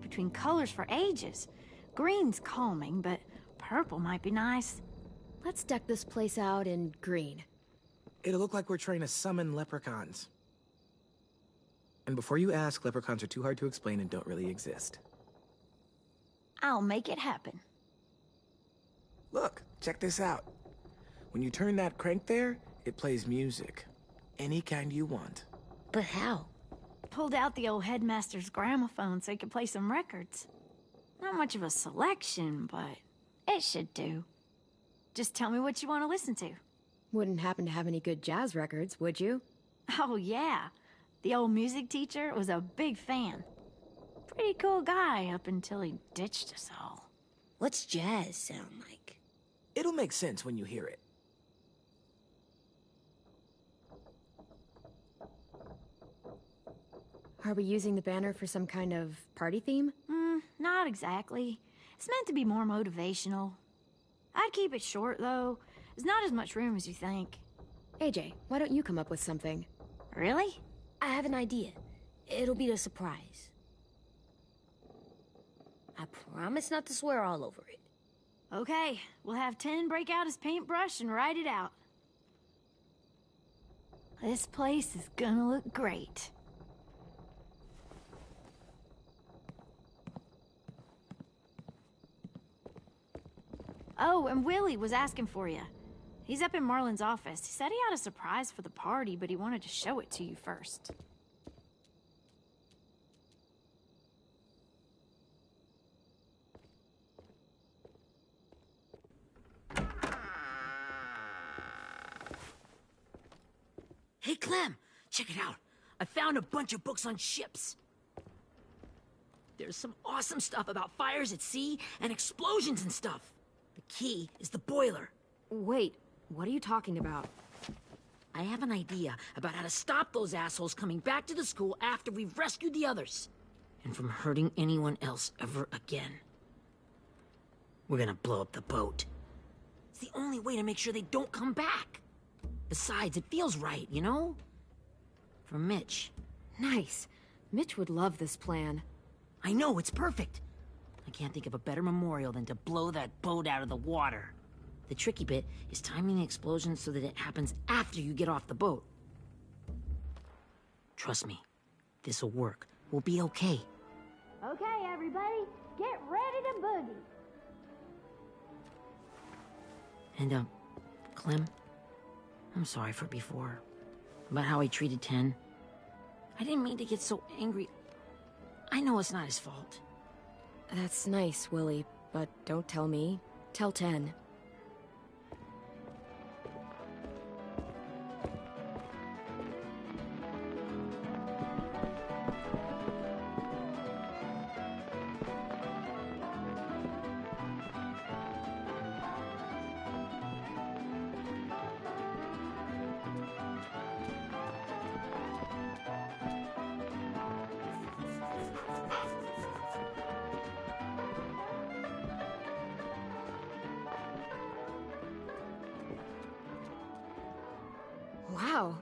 Between colors for ages. Green's calming, but purple might be nice. Let's deck this place out in green. It'll look like we're trying to summon leprechauns. And before you ask, leprechauns are too hard to explain and don't really exist. I'll make it happen. Look, check this out. When you turn that crank there, it plays music. Any kind you want. But how? Pulled out the old headmaster's gramophone so he could play some records. Not much of a selection, but it should do. Just tell me what you want to listen to. Wouldn't happen to have any good jazz records, would you? Oh, yeah. The old music teacher was a big fan. Pretty cool guy up until he ditched us all. What's jazz sound like? It'll make sense when you hear it. Are we using the banner for some kind of party theme? Not exactly. It's meant to be more motivational. I'd keep it short, though. There's not as much room as you think. AJ, why don't you come up with something? Really? I have an idea. It'll be a surprise. I promise not to swear all over it. Okay, we'll have 10 break out his paintbrush and write it out. This place is gonna look great. Oh, and Willie was asking for you. He's up in Marlin's office. He said he had a surprise for the party, but he wanted to show it to you first. Hey, Clem, check it out. I found a bunch of books on ships. There's some awesome stuff about fires at sea and explosions and stuff. The key is the boiler. Wait, what are you talking about? I have an idea about how to stop those assholes coming back to the school after we've rescued the others. And from hurting anyone else ever again. We're gonna blow up the boat. It's the only way to make sure they don't come back. Besides, it feels right, you know? For Mitch. Nice. Mitch would love this plan. I know, it's perfect. I can't think of a better memorial than to blow that boat out of the water. The tricky bit is timing the explosion so that it happens after you get off the boat. Trust me, this'll work. We'll be okay. Okay, everybody, get ready to boogie. And, Clem, I'm sorry for before. About how I treated Ten. I didn't mean to get so angry. I know it's not his fault. That's nice, Willie, but don't tell me. Tell 10. Wow,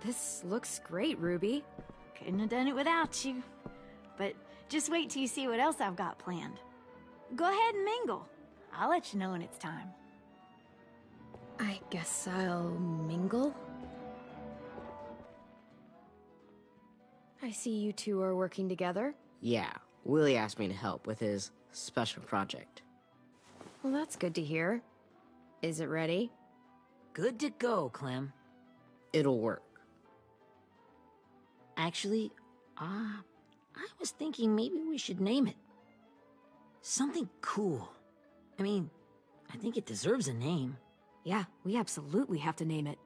this looks great, Ruby. Couldn't have done it without you. But just wait till you see what else I've got planned. Go ahead and mingle. I'll let you know when it's time. I guess I'll mingle? I see you two are working together. Yeah, Willie asked me to help with his special project. Well, that's good to hear. Is it ready? Good to go, Clem. It'll work. Actually, I was thinking maybe we should name it. Something cool. I mean, I think it deserves a name. Yeah, we absolutely have to name it.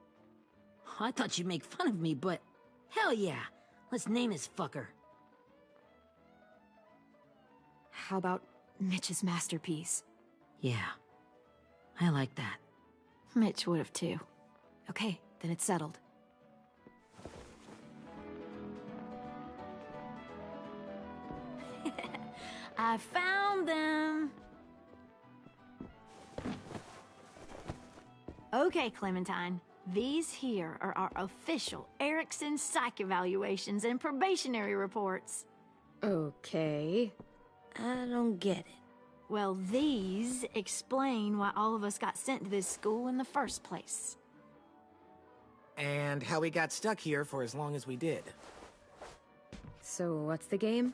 I thought you'd make fun of me, but hell yeah. Let's name this fucker. How about Mitch's masterpiece? Yeah, I like that. Mitch would have too. Okay, then it's settled. I found them! Okay, Clementine. These here are our official Erickson psych evaluations and probationary reports. Okay. I don't get it. Well, these explain why all of us got sent to this school in the first place. And how we got stuck here for as long as we did. So what's the game?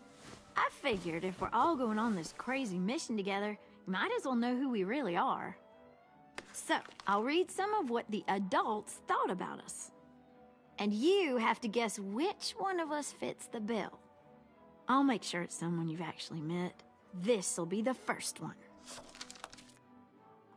I figured if we're all going on this crazy mission together, you might as well know who we really are. So, I'll read some of what the adults thought about us. And you have to guess which one of us fits the bill. I'll make sure it's someone you've actually met. This'll be the first one.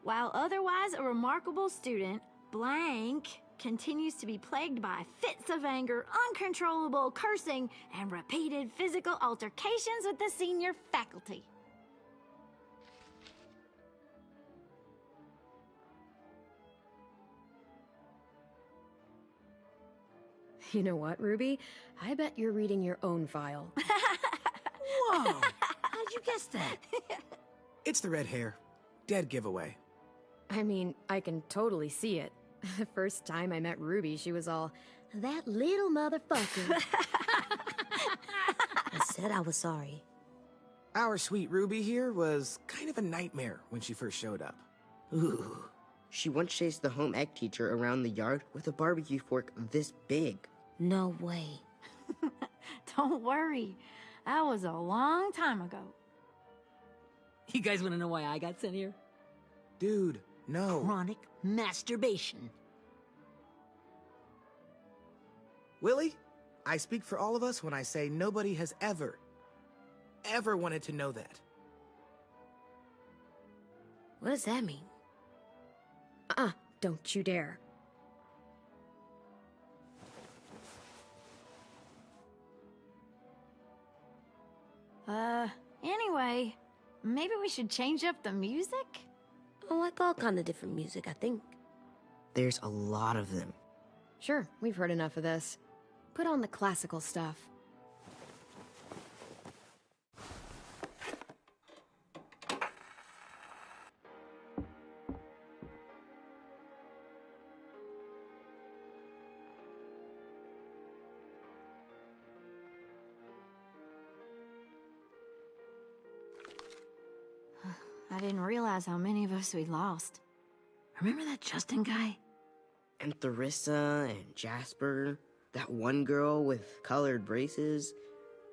While otherwise a remarkable student, blank continues to be plagued by fits of anger, uncontrollable cursing, and repeated physical altercations with the senior faculty. You know what, Ruby? I bet you're reading your own file. Whoa! How'd you guess that? It's the red hair. Dead giveaway. I mean, I can totally see it. The first time I met Ruby, she was all, "That little motherfucker." I said I was sorry. Our sweet Ruby here was kind of a nightmare when she first showed up. Ooh. She once chased the home ec teacher around the yard with a barbecue fork this big. No way. Don't worry. That was a long time ago. You guys want to know why I got sent here? Dude, no. Chronic masturbation. Willie, I speak for all of us when I say nobody has ever wanted to know that. What does that mean? Don't you dare. Anyway, maybe we should change up the music? I like all kind of different music, I think. There's a lot of them. Sure, we've heard enough of this. Put on the classical stuff. I didn't realize how many of us we'd lost. Remember that Justin guy? And Theresa and Jasper, that one girl with colored braces,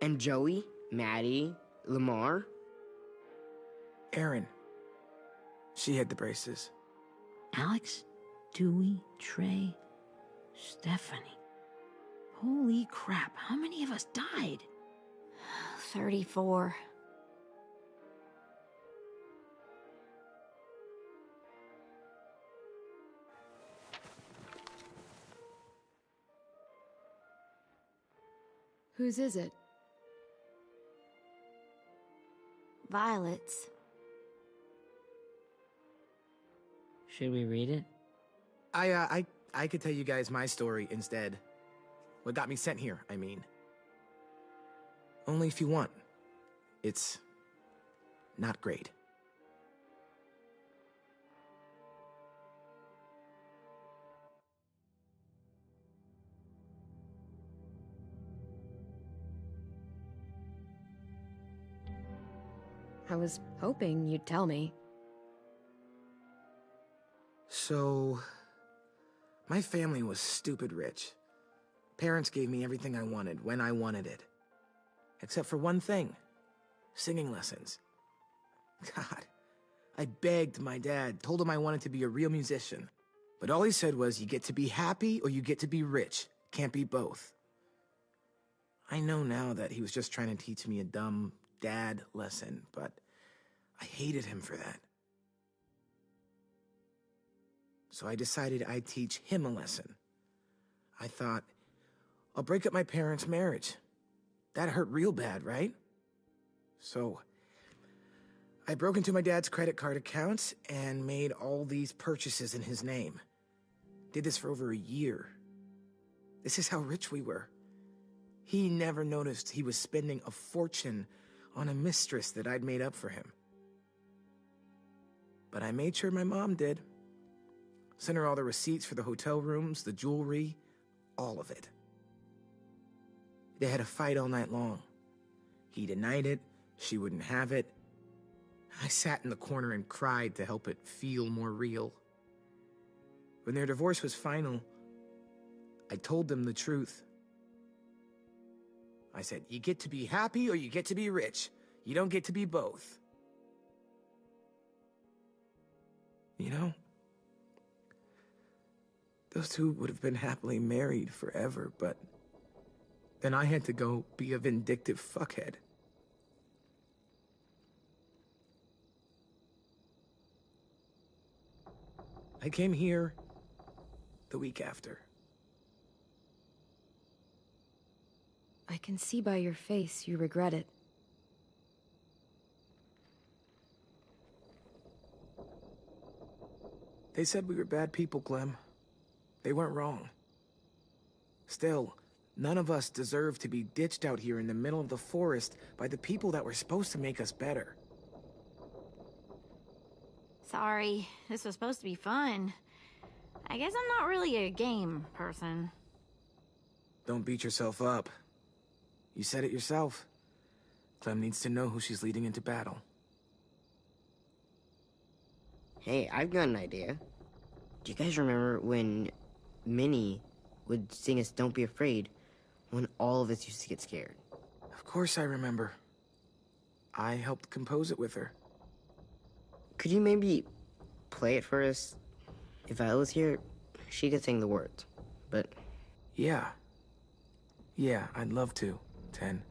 and Joey, Maddie, Lamar. Erin. She had the braces. Alex, Dewey, Trey, Stephanie. Holy crap, how many of us died? 34. Whose is it? Violet's. Should we read it? I could tell you guys my story instead. What got me sent here, I mean. Only if you want. It's not great. I was hoping you'd tell me. So, my family was stupid rich. Parents gave me everything I wanted when I wanted it. Except for one thing. Singing lessons. God, I begged my dad, told him I wanted to be a real musician. But all he said was, you get to be happy or you get to be rich. Can't be both. I know now that he was just trying to teach me a dumb dad lesson, but I hated him for that. So I decided I'd teach him a lesson. I thought, I'll break up my parents' marriage. That hurt real bad, right? So I broke into my dad's credit card accounts and made all these purchases in his name. Did this for over a year. This is how rich we were. He never noticed he was spending a fortune on a mistress that I'd made up for him. But I made sure my mom did. Sent her all the receipts for the hotel rooms, the jewelry, all of it. They had a fight all night long. He denied it, she wouldn't have it. I sat in the corner and cried to help it feel more real. When their divorce was final, I told them the truth. I said, you get to be happy or you get to be rich. You don't get to be both. You know, those two would have been happily married forever, but then I had to go be a vindictive fuckhead. I came here the week after. I can see by your face you regret it. They said we were bad people, Clem. They weren't wrong. Still, none of us deserve to be ditched out here in the middle of the forest by the people that were supposed to make us better. Sorry, this was supposed to be fun. I guess I'm not really a game person. Don't beat yourself up. You said it yourself. Clem needs to know who she's leading into battle. Hey, I've got an idea. Do you guys remember when Minnie would sing us Don't Be Afraid when all of us used to get scared? Of course I remember. I helped compose it with her. Could you maybe play it for us? If I was here, she could sing the words, but... Yeah. Yeah, I'd love to, Ten.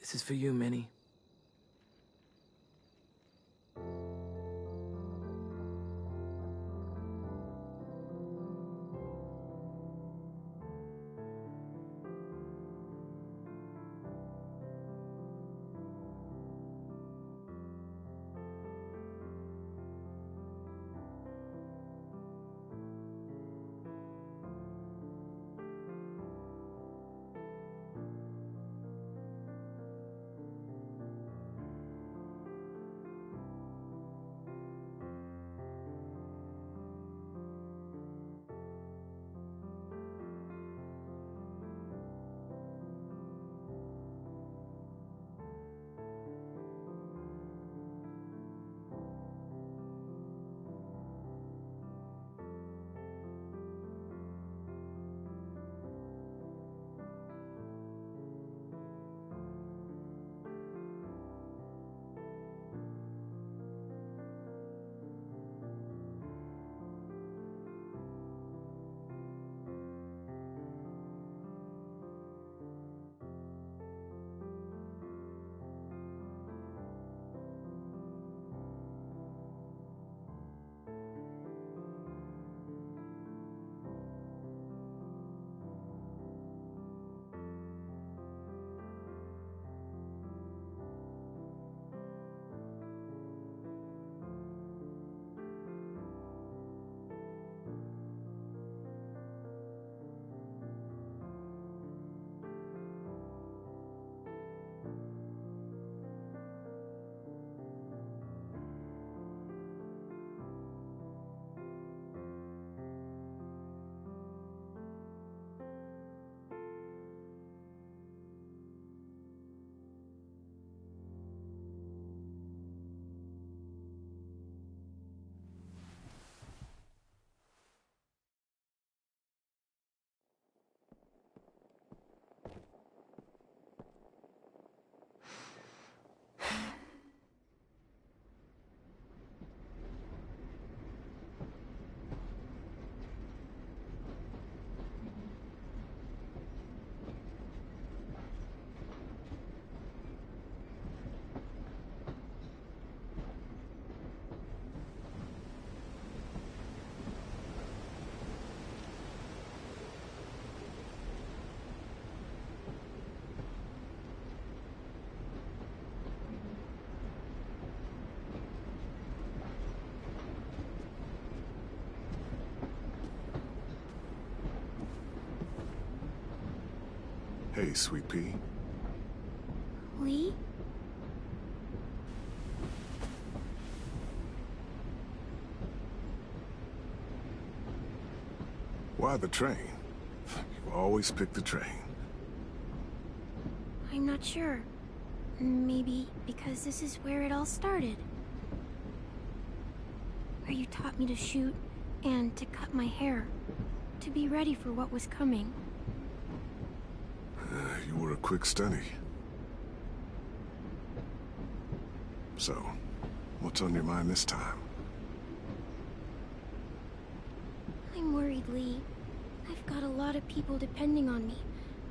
This is for you, Minnie. Hey, Sweet Pea. Lee? Why the train? You always pick the train. I'm not sure. Maybe because this is where it all started. Where you taught me to shoot and to cut my hair. To be ready for what was coming. You were a quick study. So, what's on your mind this time? I'm worried, Lee. I've got a lot of people depending on me,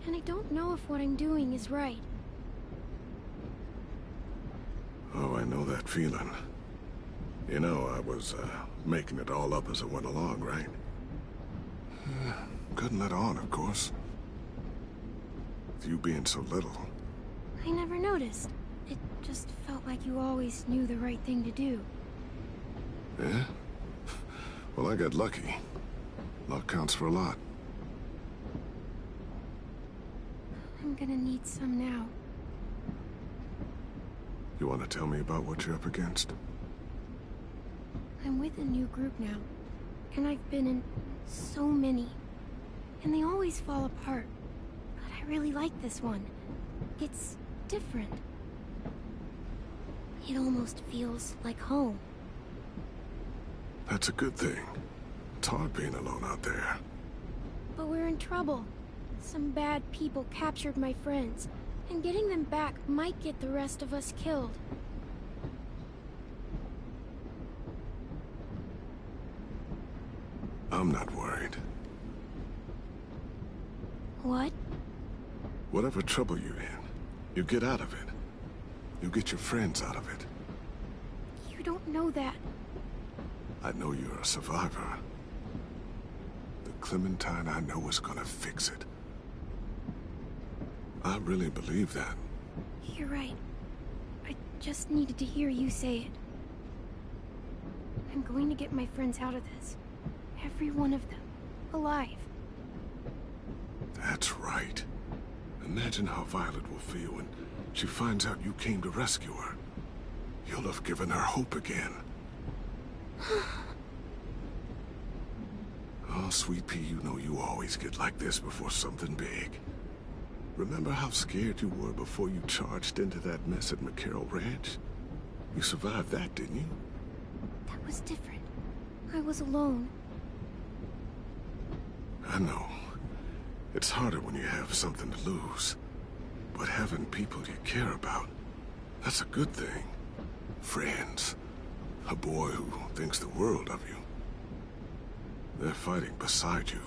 and I don't know if what I'm doing is right. Oh, I know that feeling. You know, I was, making it all up as I went along, right? Couldn't let on, of course. With you being so little. I never noticed. It just felt like you always knew the right thing to do. Yeah? Well, I got lucky. Luck counts for a lot. I'm gonna need some now. You want to tell me about what you're up against? I'm with a new group now, and I've been in so many, and they always fall apart. But I really like this one. It's different. It almost feels like home. That's a good thing. It's hard being alone out there. But we're in trouble. Some bad people captured my friends, and getting them back might get the rest of us killed. I'm not worried. What? Whatever trouble you're in, you get out of it. You get your friends out of it. You don't know that. I know you're a survivor. The Clementine I know is gonna fix it. I really believe that. You're right. I just needed to hear you say it. I'm going to get my friends out of this. Every one of them. Alive. That's right. Imagine how Violet will feel when she finds out you came to rescue her. You'll have given her hope again. Oh, Sweet Pea, you know you always get like this before something big. Remember how scared you were before you charged into that mess at McCarroll Ranch? You survived that, didn't you? That was different. I was alone. I know. It's harder when you have something to lose. But having people you care about, that's a good thing. Friends. A boy who thinks the world of you. They're fighting beside you.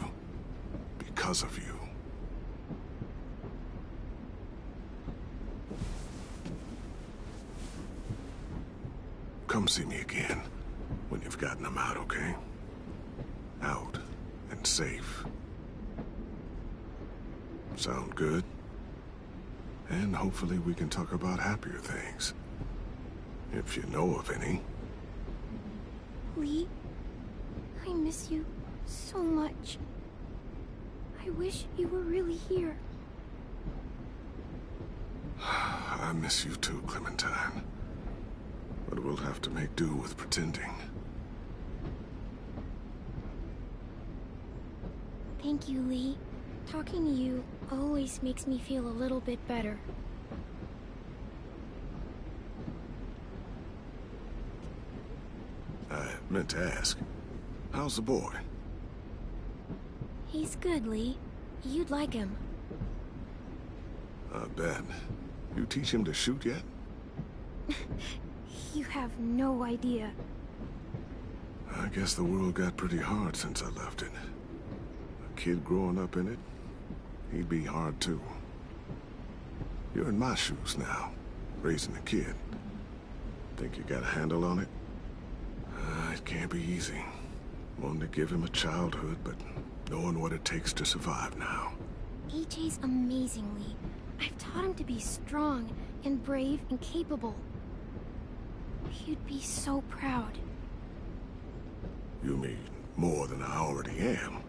Because of you. Come see me again when you've gotten them out, okay? Out and safe. Sound good? And hopefully we can talk about happier things. If you know of any. Lee, I miss you so much. I wish you were really here. I miss you too, Clementine. But we'll have to make do with pretending. Thank you, Lee. Talking to you always makes me feel a little bit better. I meant to ask, how's the boy? He's good, Lee. You'd like him. I bet. You teach him to shoot yet? You have no idea. I guess the world got pretty hard since I left it. A kid growing up in it, he'd be hard too. You're in my shoes now, raising a kid. Think you got a handle on it? It can't be easy. Wanting to give him a childhood, but knowing what it takes to survive now. AJ's amazing, Lee. I've taught him to be strong and brave and capable. You'd be so proud. You mean more than I already am?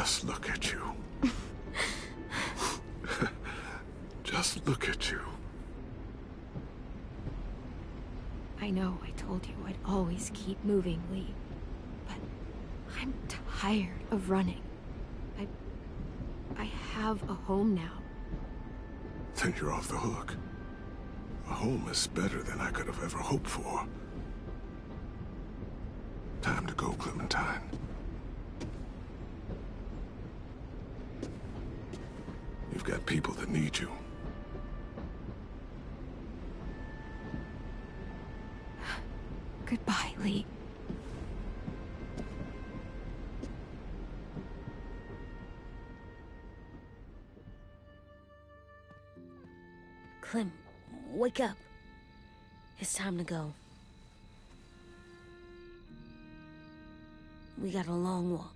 Just look at you. Just look at you. I know I told you I'd always keep moving, Lee. But I'm tired of running. I have a home now. Then you're off the hook. A home is better than I could have ever hoped for. Time to go, Clementine. You've got people that need you. Goodbye, Lee. Clem, wake up. It's time to go. We got a long walk.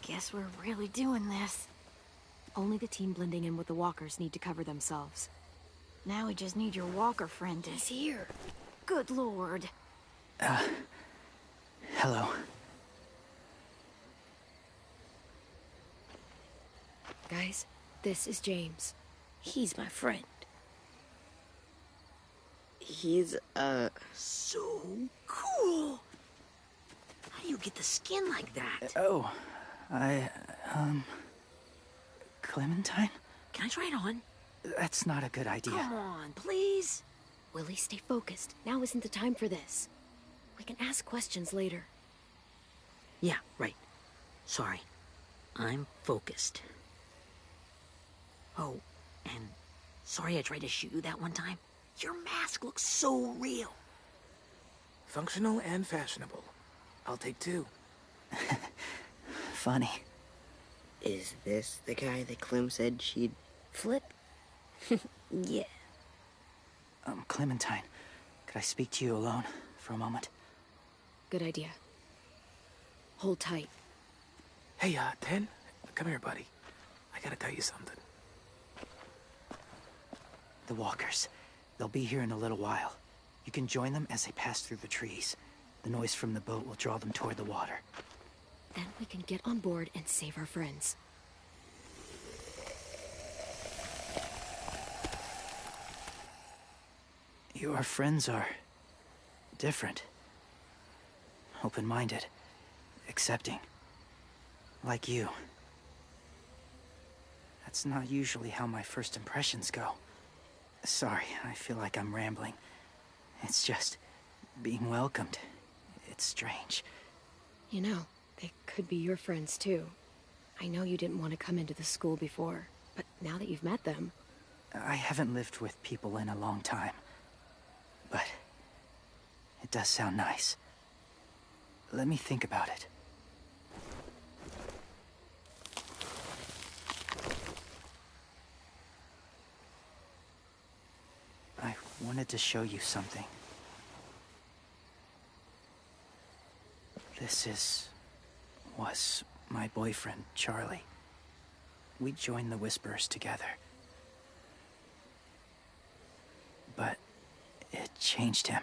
Guess we're really doing this. Only the team blending in with the walkers need to cover themselves. Now we just need your walker friend to... He's here. Good lord. Hello. Guys, this is James. He's my friend. He's, So cool! How do you get the skin like that? Clementine? Can I try it on? That's not a good idea. Come on, please. Willie, stay focused. Now isn't the time for this. We can ask questions later. Yeah, right. Sorry. I'm focused. Oh, and sorry I tried to shoot you that one time. Your mask looks so real. Functional and fashionable. I'll take two. Funny. is this the guy that Clem said she'd flip? Yeah. Clementine, could I speak to you alone for a moment? Good idea. Hold tight. Hey, Ten, come here, buddy. I gotta tell you something. The walkers. They'll be here in a little while. You can join them as they pass through the trees. The noise from the boat will draw them toward the water. Then we can get on board and save our friends. Your friends are different. Open-minded. Accepting. Like you. That's not usually how my first impressions go. Sorry, I feel like I'm rambling. It's just being welcomed. It's strange. You know, they could be your friends too. I know you didn't want to come into the school before, but now that you've met them... I haven't lived with people in a long time. But it does sound nice. Let me think about it. I wanted to show you something. This was my boyfriend, Charlie. We joined the Whisperers together. But it changed him.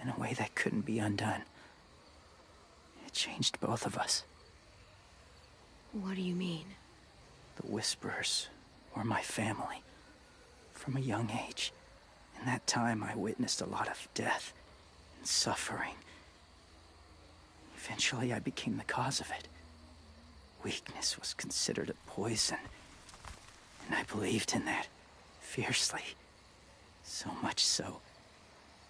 In a way that couldn't be undone. It changed both of us. What do you mean? The Whisperers were my family. from a young age. In that time, I witnessed a lot of death and suffering. Eventually, I became the cause of it. Weakness was considered a poison, and I believed in that fiercely. So much so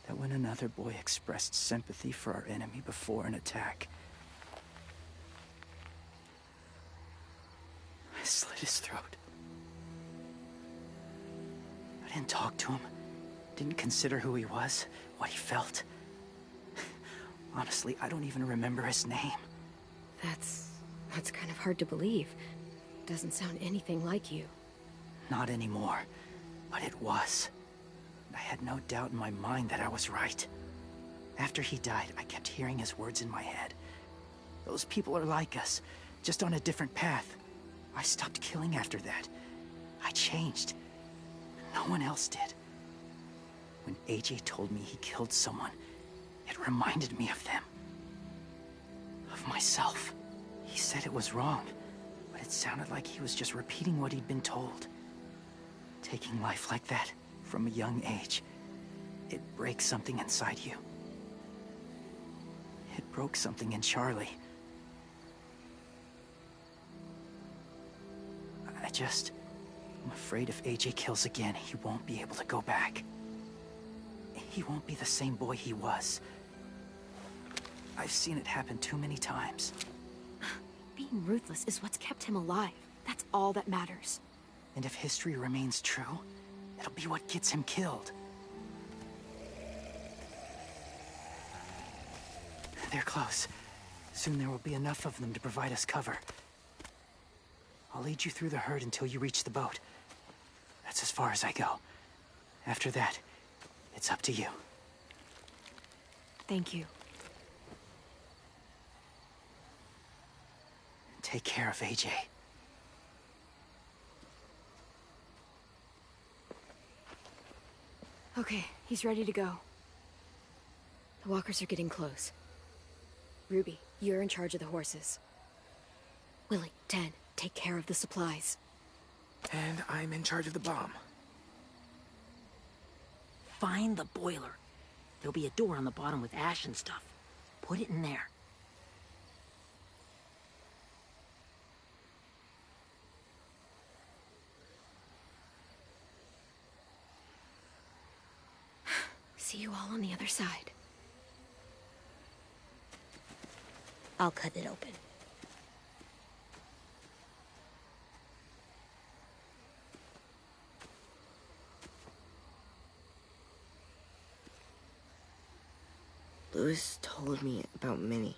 that when another boy expressed sympathy for our enemy before an attack, I slit his throat. I didn't talk to him, didn't consider who he was, what he felt. Honestly, I don't even remember his name. That's kind of hard to believe. Doesn't sound anything like you. Not anymore, but it was. I had no doubt in my mind that I was right. After he died, I kept hearing his words in my head. Those people are like us, just on a different path. I stopped killing after that. I changed. No one else did. When AJ told me he killed someone, it reminded me of them. Of myself. He said it was wrong, but it sounded like he was just repeating what he'd been told. Taking life like that, from a young age, it breaks something inside you. It broke something in Charlie. I'm afraid if AJ kills again, he won't be able to go back. He won't be the same boy he was. I've seen it happen too many times. Being ruthless is what's kept him alive. That's all that matters. And if history remains true, it'll be what gets him killed. They're close. Soon there will be enough of them to provide us cover. I'll lead you through the herd until you reach the boat. That's as far as I go. After that, it's up to you. Thank you. Take care of AJ. Okay, he's ready to go. The walkers are getting close. Ruby, you're in charge of the horses. Willie, Dan, take care of the supplies. And I'm in charge of the bomb. Find the boiler. There'll be a door on the bottom with ash and stuff. Put it in there. See you all on the other side. I'll cut it open. Louis told me about Minnie.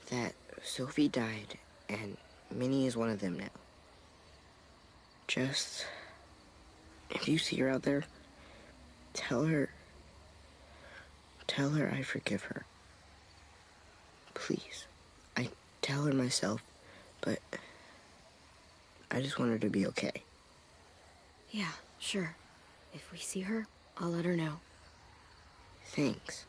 That Sophie died, and Minnie is one of them now. Just... if you see her out there, tell her I forgive her. Please. I tell her myself, but I just want her to be okay. Yeah, sure. If we see her, I'll let her know. Thanks.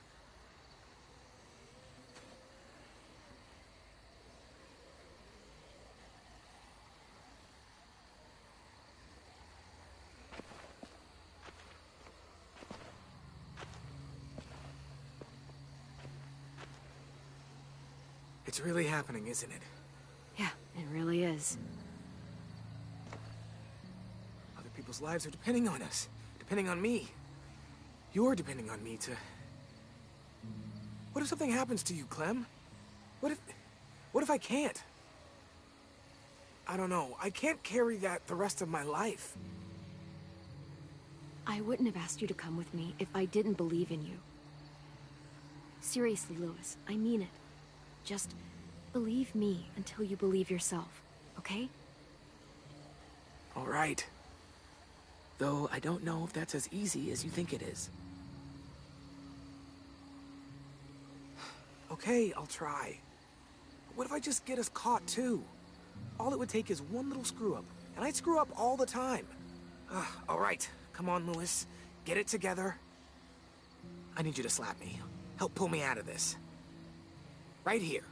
It's really happening, isn't it? Yeah, it really is. Other people's lives are depending on us. Depending on me. You're depending on me to... What if something happens to you, Clem? What if I can't? I don't know. I can't carry that the rest of my life. I wouldn't have asked you to come with me if I didn't believe in you. Seriously, Louis, I mean it. Just believe me until you believe yourself, okay? All right. Though I don't know if that's as easy as you think it is. Okay, I'll try. But what if I just get us caught too? All it would take is one little screw-up, and I'd screw up all the time. All right, come on, Louis. Get it together. I need you to slap me. Help pull me out of this. Right here.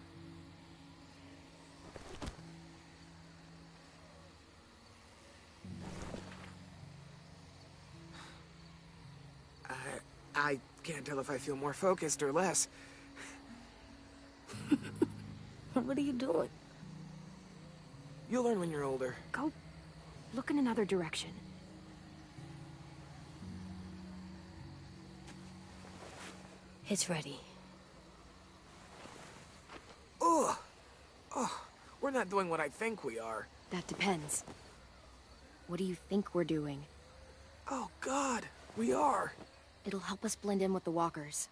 can't tell if I feel more focused or less. What are you doing? You'll learn when you're older. Go look in another direction. It's ready. Ugh. Oh, we're not doing what I think we are. That depends. What do you think we're doing? Oh, God. We are. It'll help us blend in with the walkers.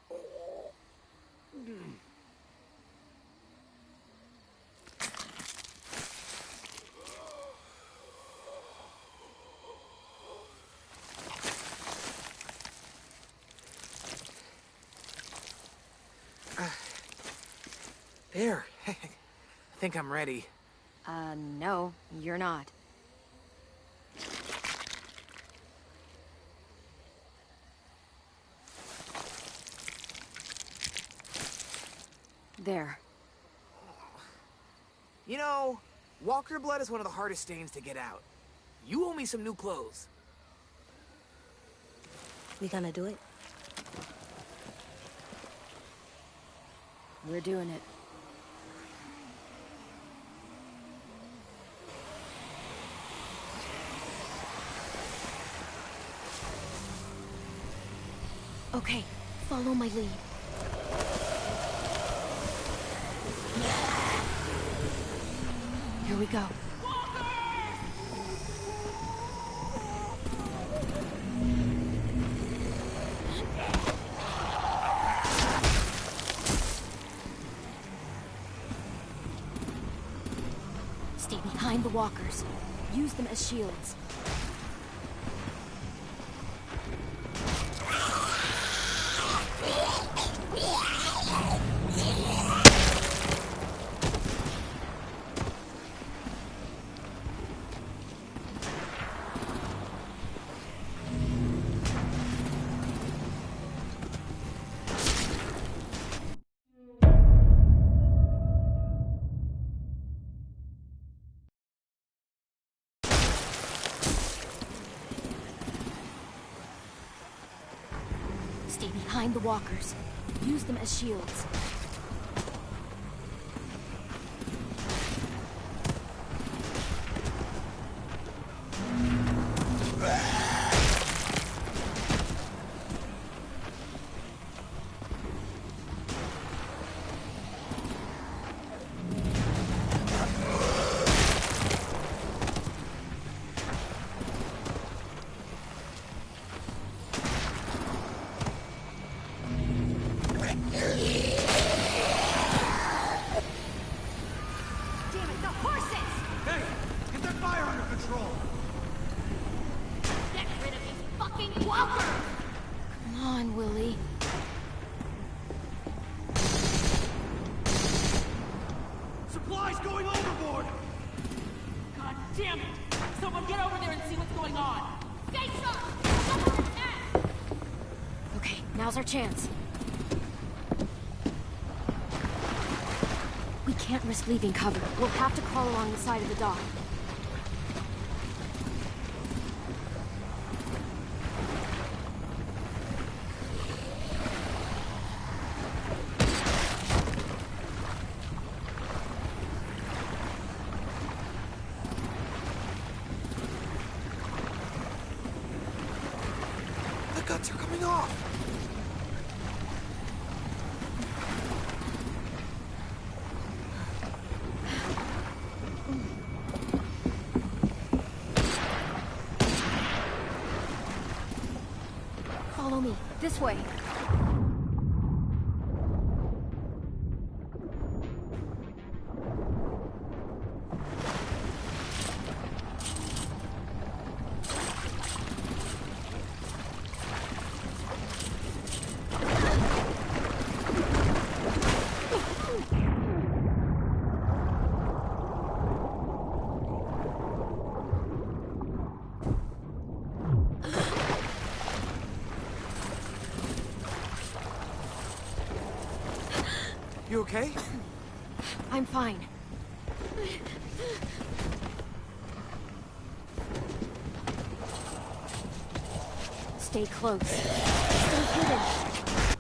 There. I think I'm ready. No, you're not. There. You know, walker blood is one of the hardest stains to get out. You owe me some new clothes. We gonna do it? We're doing it. Okay, follow my lead. Here we go. Stay behind the walkers. Use them as shields. Stay behind the walkers. Use them as shields. Now's our chance. We can't risk leaving cover. We'll have to crawl along the side of the dock. The guts are coming off! Follow me. This way. You okay? I'm fine. Stay close. Stay hidden.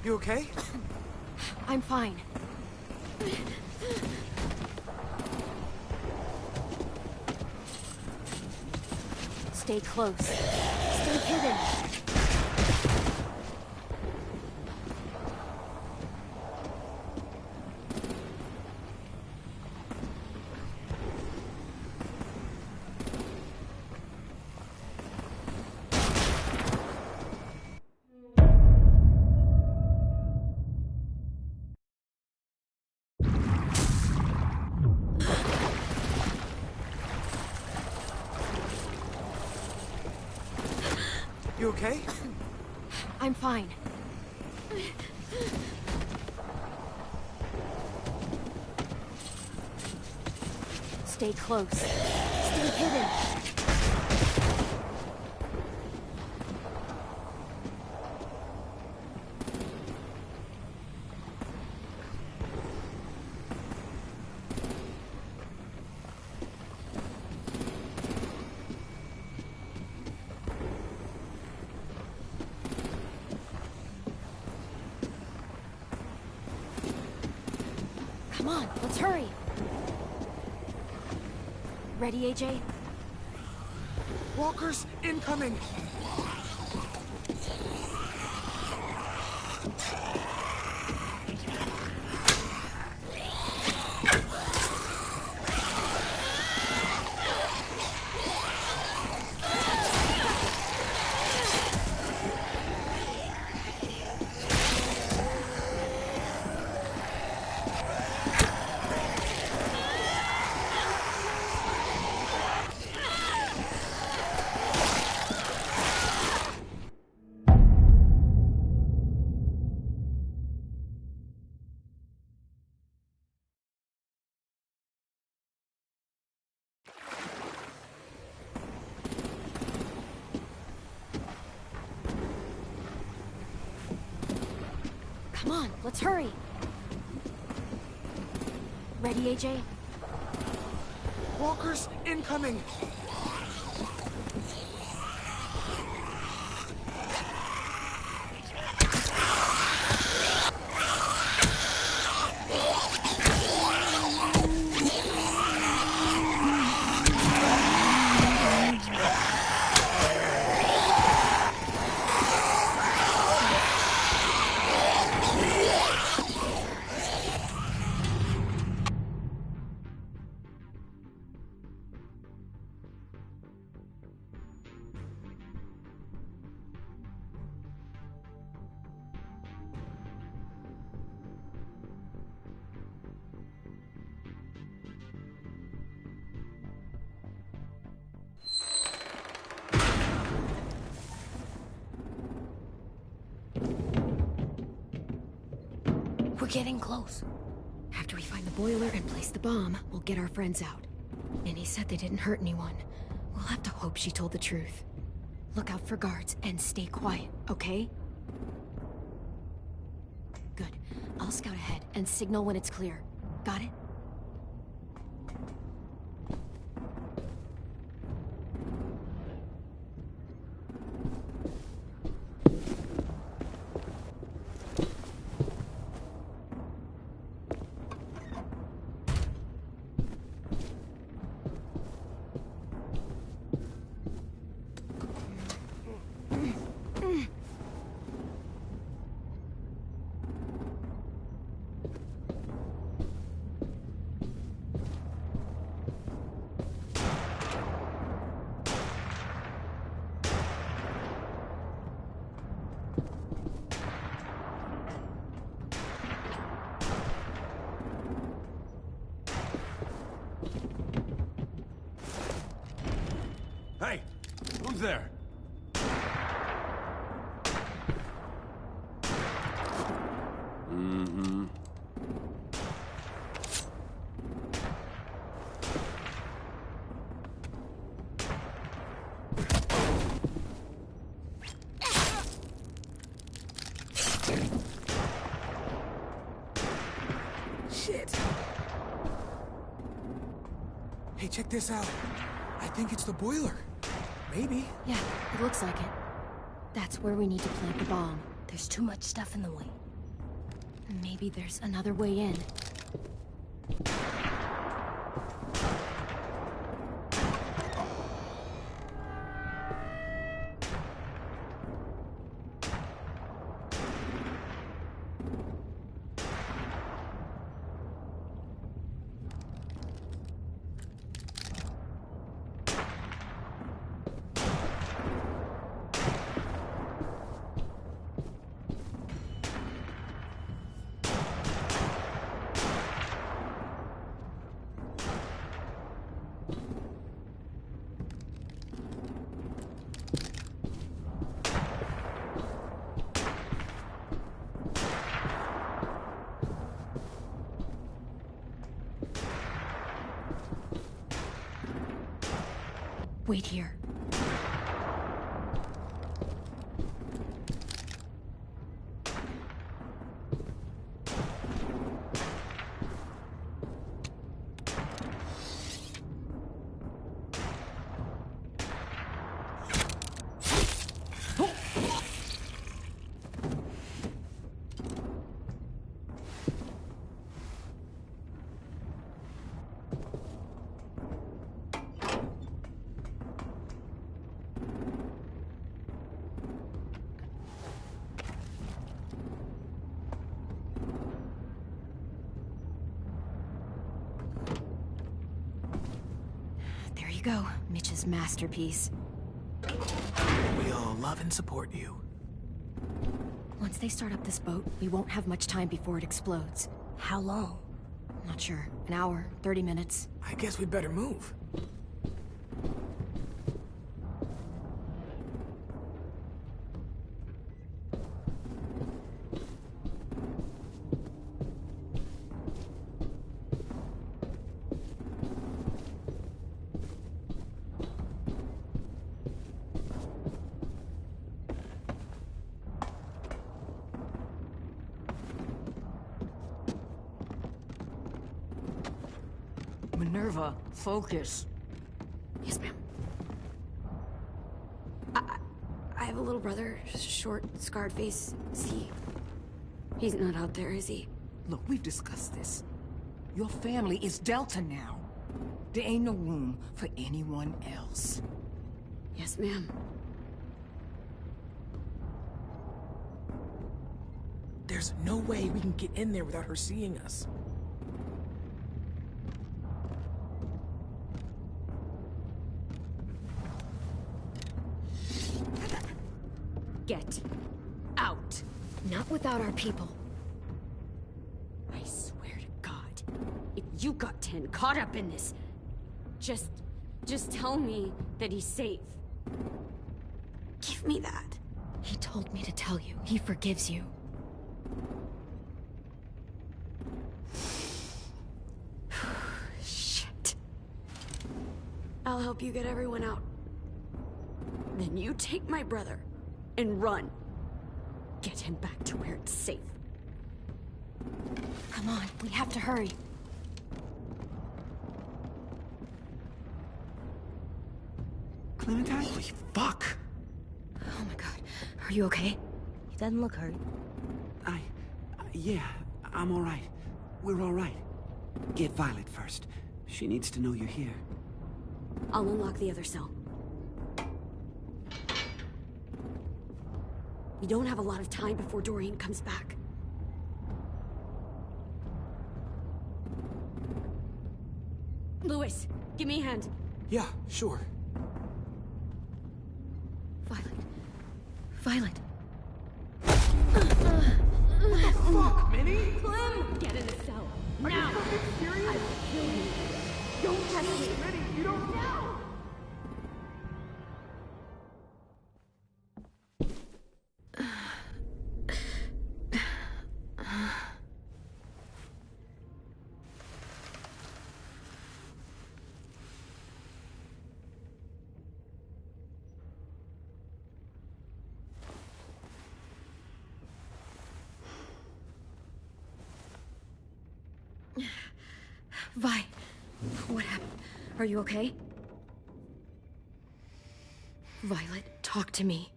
You okay? I'm fine. Stay close. Stay hidden. You okay? I'm fine. Stay close. Stay hidden. Come on, let's hurry. Ready, AJ? Walkers incoming! Come on, let's hurry. Ready, AJ? Walkers incoming! We're getting close. After we find the boiler and place the bomb, we'll get our friends out. And he said they didn't hurt anyone. We'll have to hope she told the truth. Look out for guards and stay quiet, okay? Good. I'll scout ahead and signal when it's clear. Got it? Hey, who's there? Mm-hmm. Shit! Hey, check this out. I think it's the boiler. Maybe. Yeah, it looks like it. That's where we need to plant the bomb. There's too much stuff in the way. Maybe there's another way in. Wait here. Go, Mitch's masterpiece. We all love and support you. Once they start up this boat, we won't have much time before it explodes. How long? Not sure. An hour, 30 minutes. I guess we'd better move. Minerva, focus. Yes, ma'am. I have a little brother, short, scarred face. He's not out there, is he? Look, we've discussed this. Your family is Delta now. There ain't no room for anyone else. Yes, ma'am. There's no way we can get in there without her seeing us. Get out. Not without our people. I swear to God, if you got 10 caught up in this, just tell me that he's safe. Give me that. He told me to tell you. He forgives you. Shit. I'll help you get everyone out. Then you take my brother and run. Get him back to where it's safe. Come on, we have to hurry. Clementine? Holy fuck! Oh my god. Are you okay? He doesn't look hurt. Yeah, I'm alright. We're alright. Get Violet first. She needs to know you're here. I'll unlock the other cell. We don't have a lot of time before Dorian comes back. Lewis, give me a hand. Yeah, sure. Violet. What the fuck, Minnie? Clem! Get in the cell. Are Now! you fucking serious? I will kill you. Don't touch me, Minnie! You don't know! Vi, what happened? Are you okay? Violet, talk to me.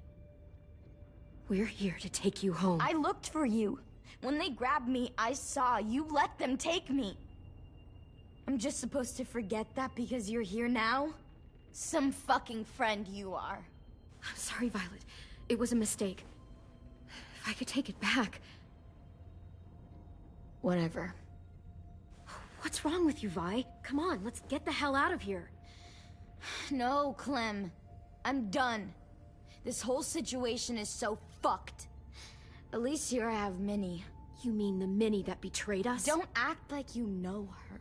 We're here to take you home. I looked for you. When they grabbed me, I saw you let them take me. I'm just supposed to forget that because you're here now? Some fucking friend you are. I'm sorry, Violet. It was a mistake. If I could take it back... Whatever. What's wrong with you, Vi? Come on, let's get the hell out of here. No, Clem. I'm done. This whole situation is so fucked. At least here I have Minnie. You mean the Minnie that betrayed us? Don't act like you know her.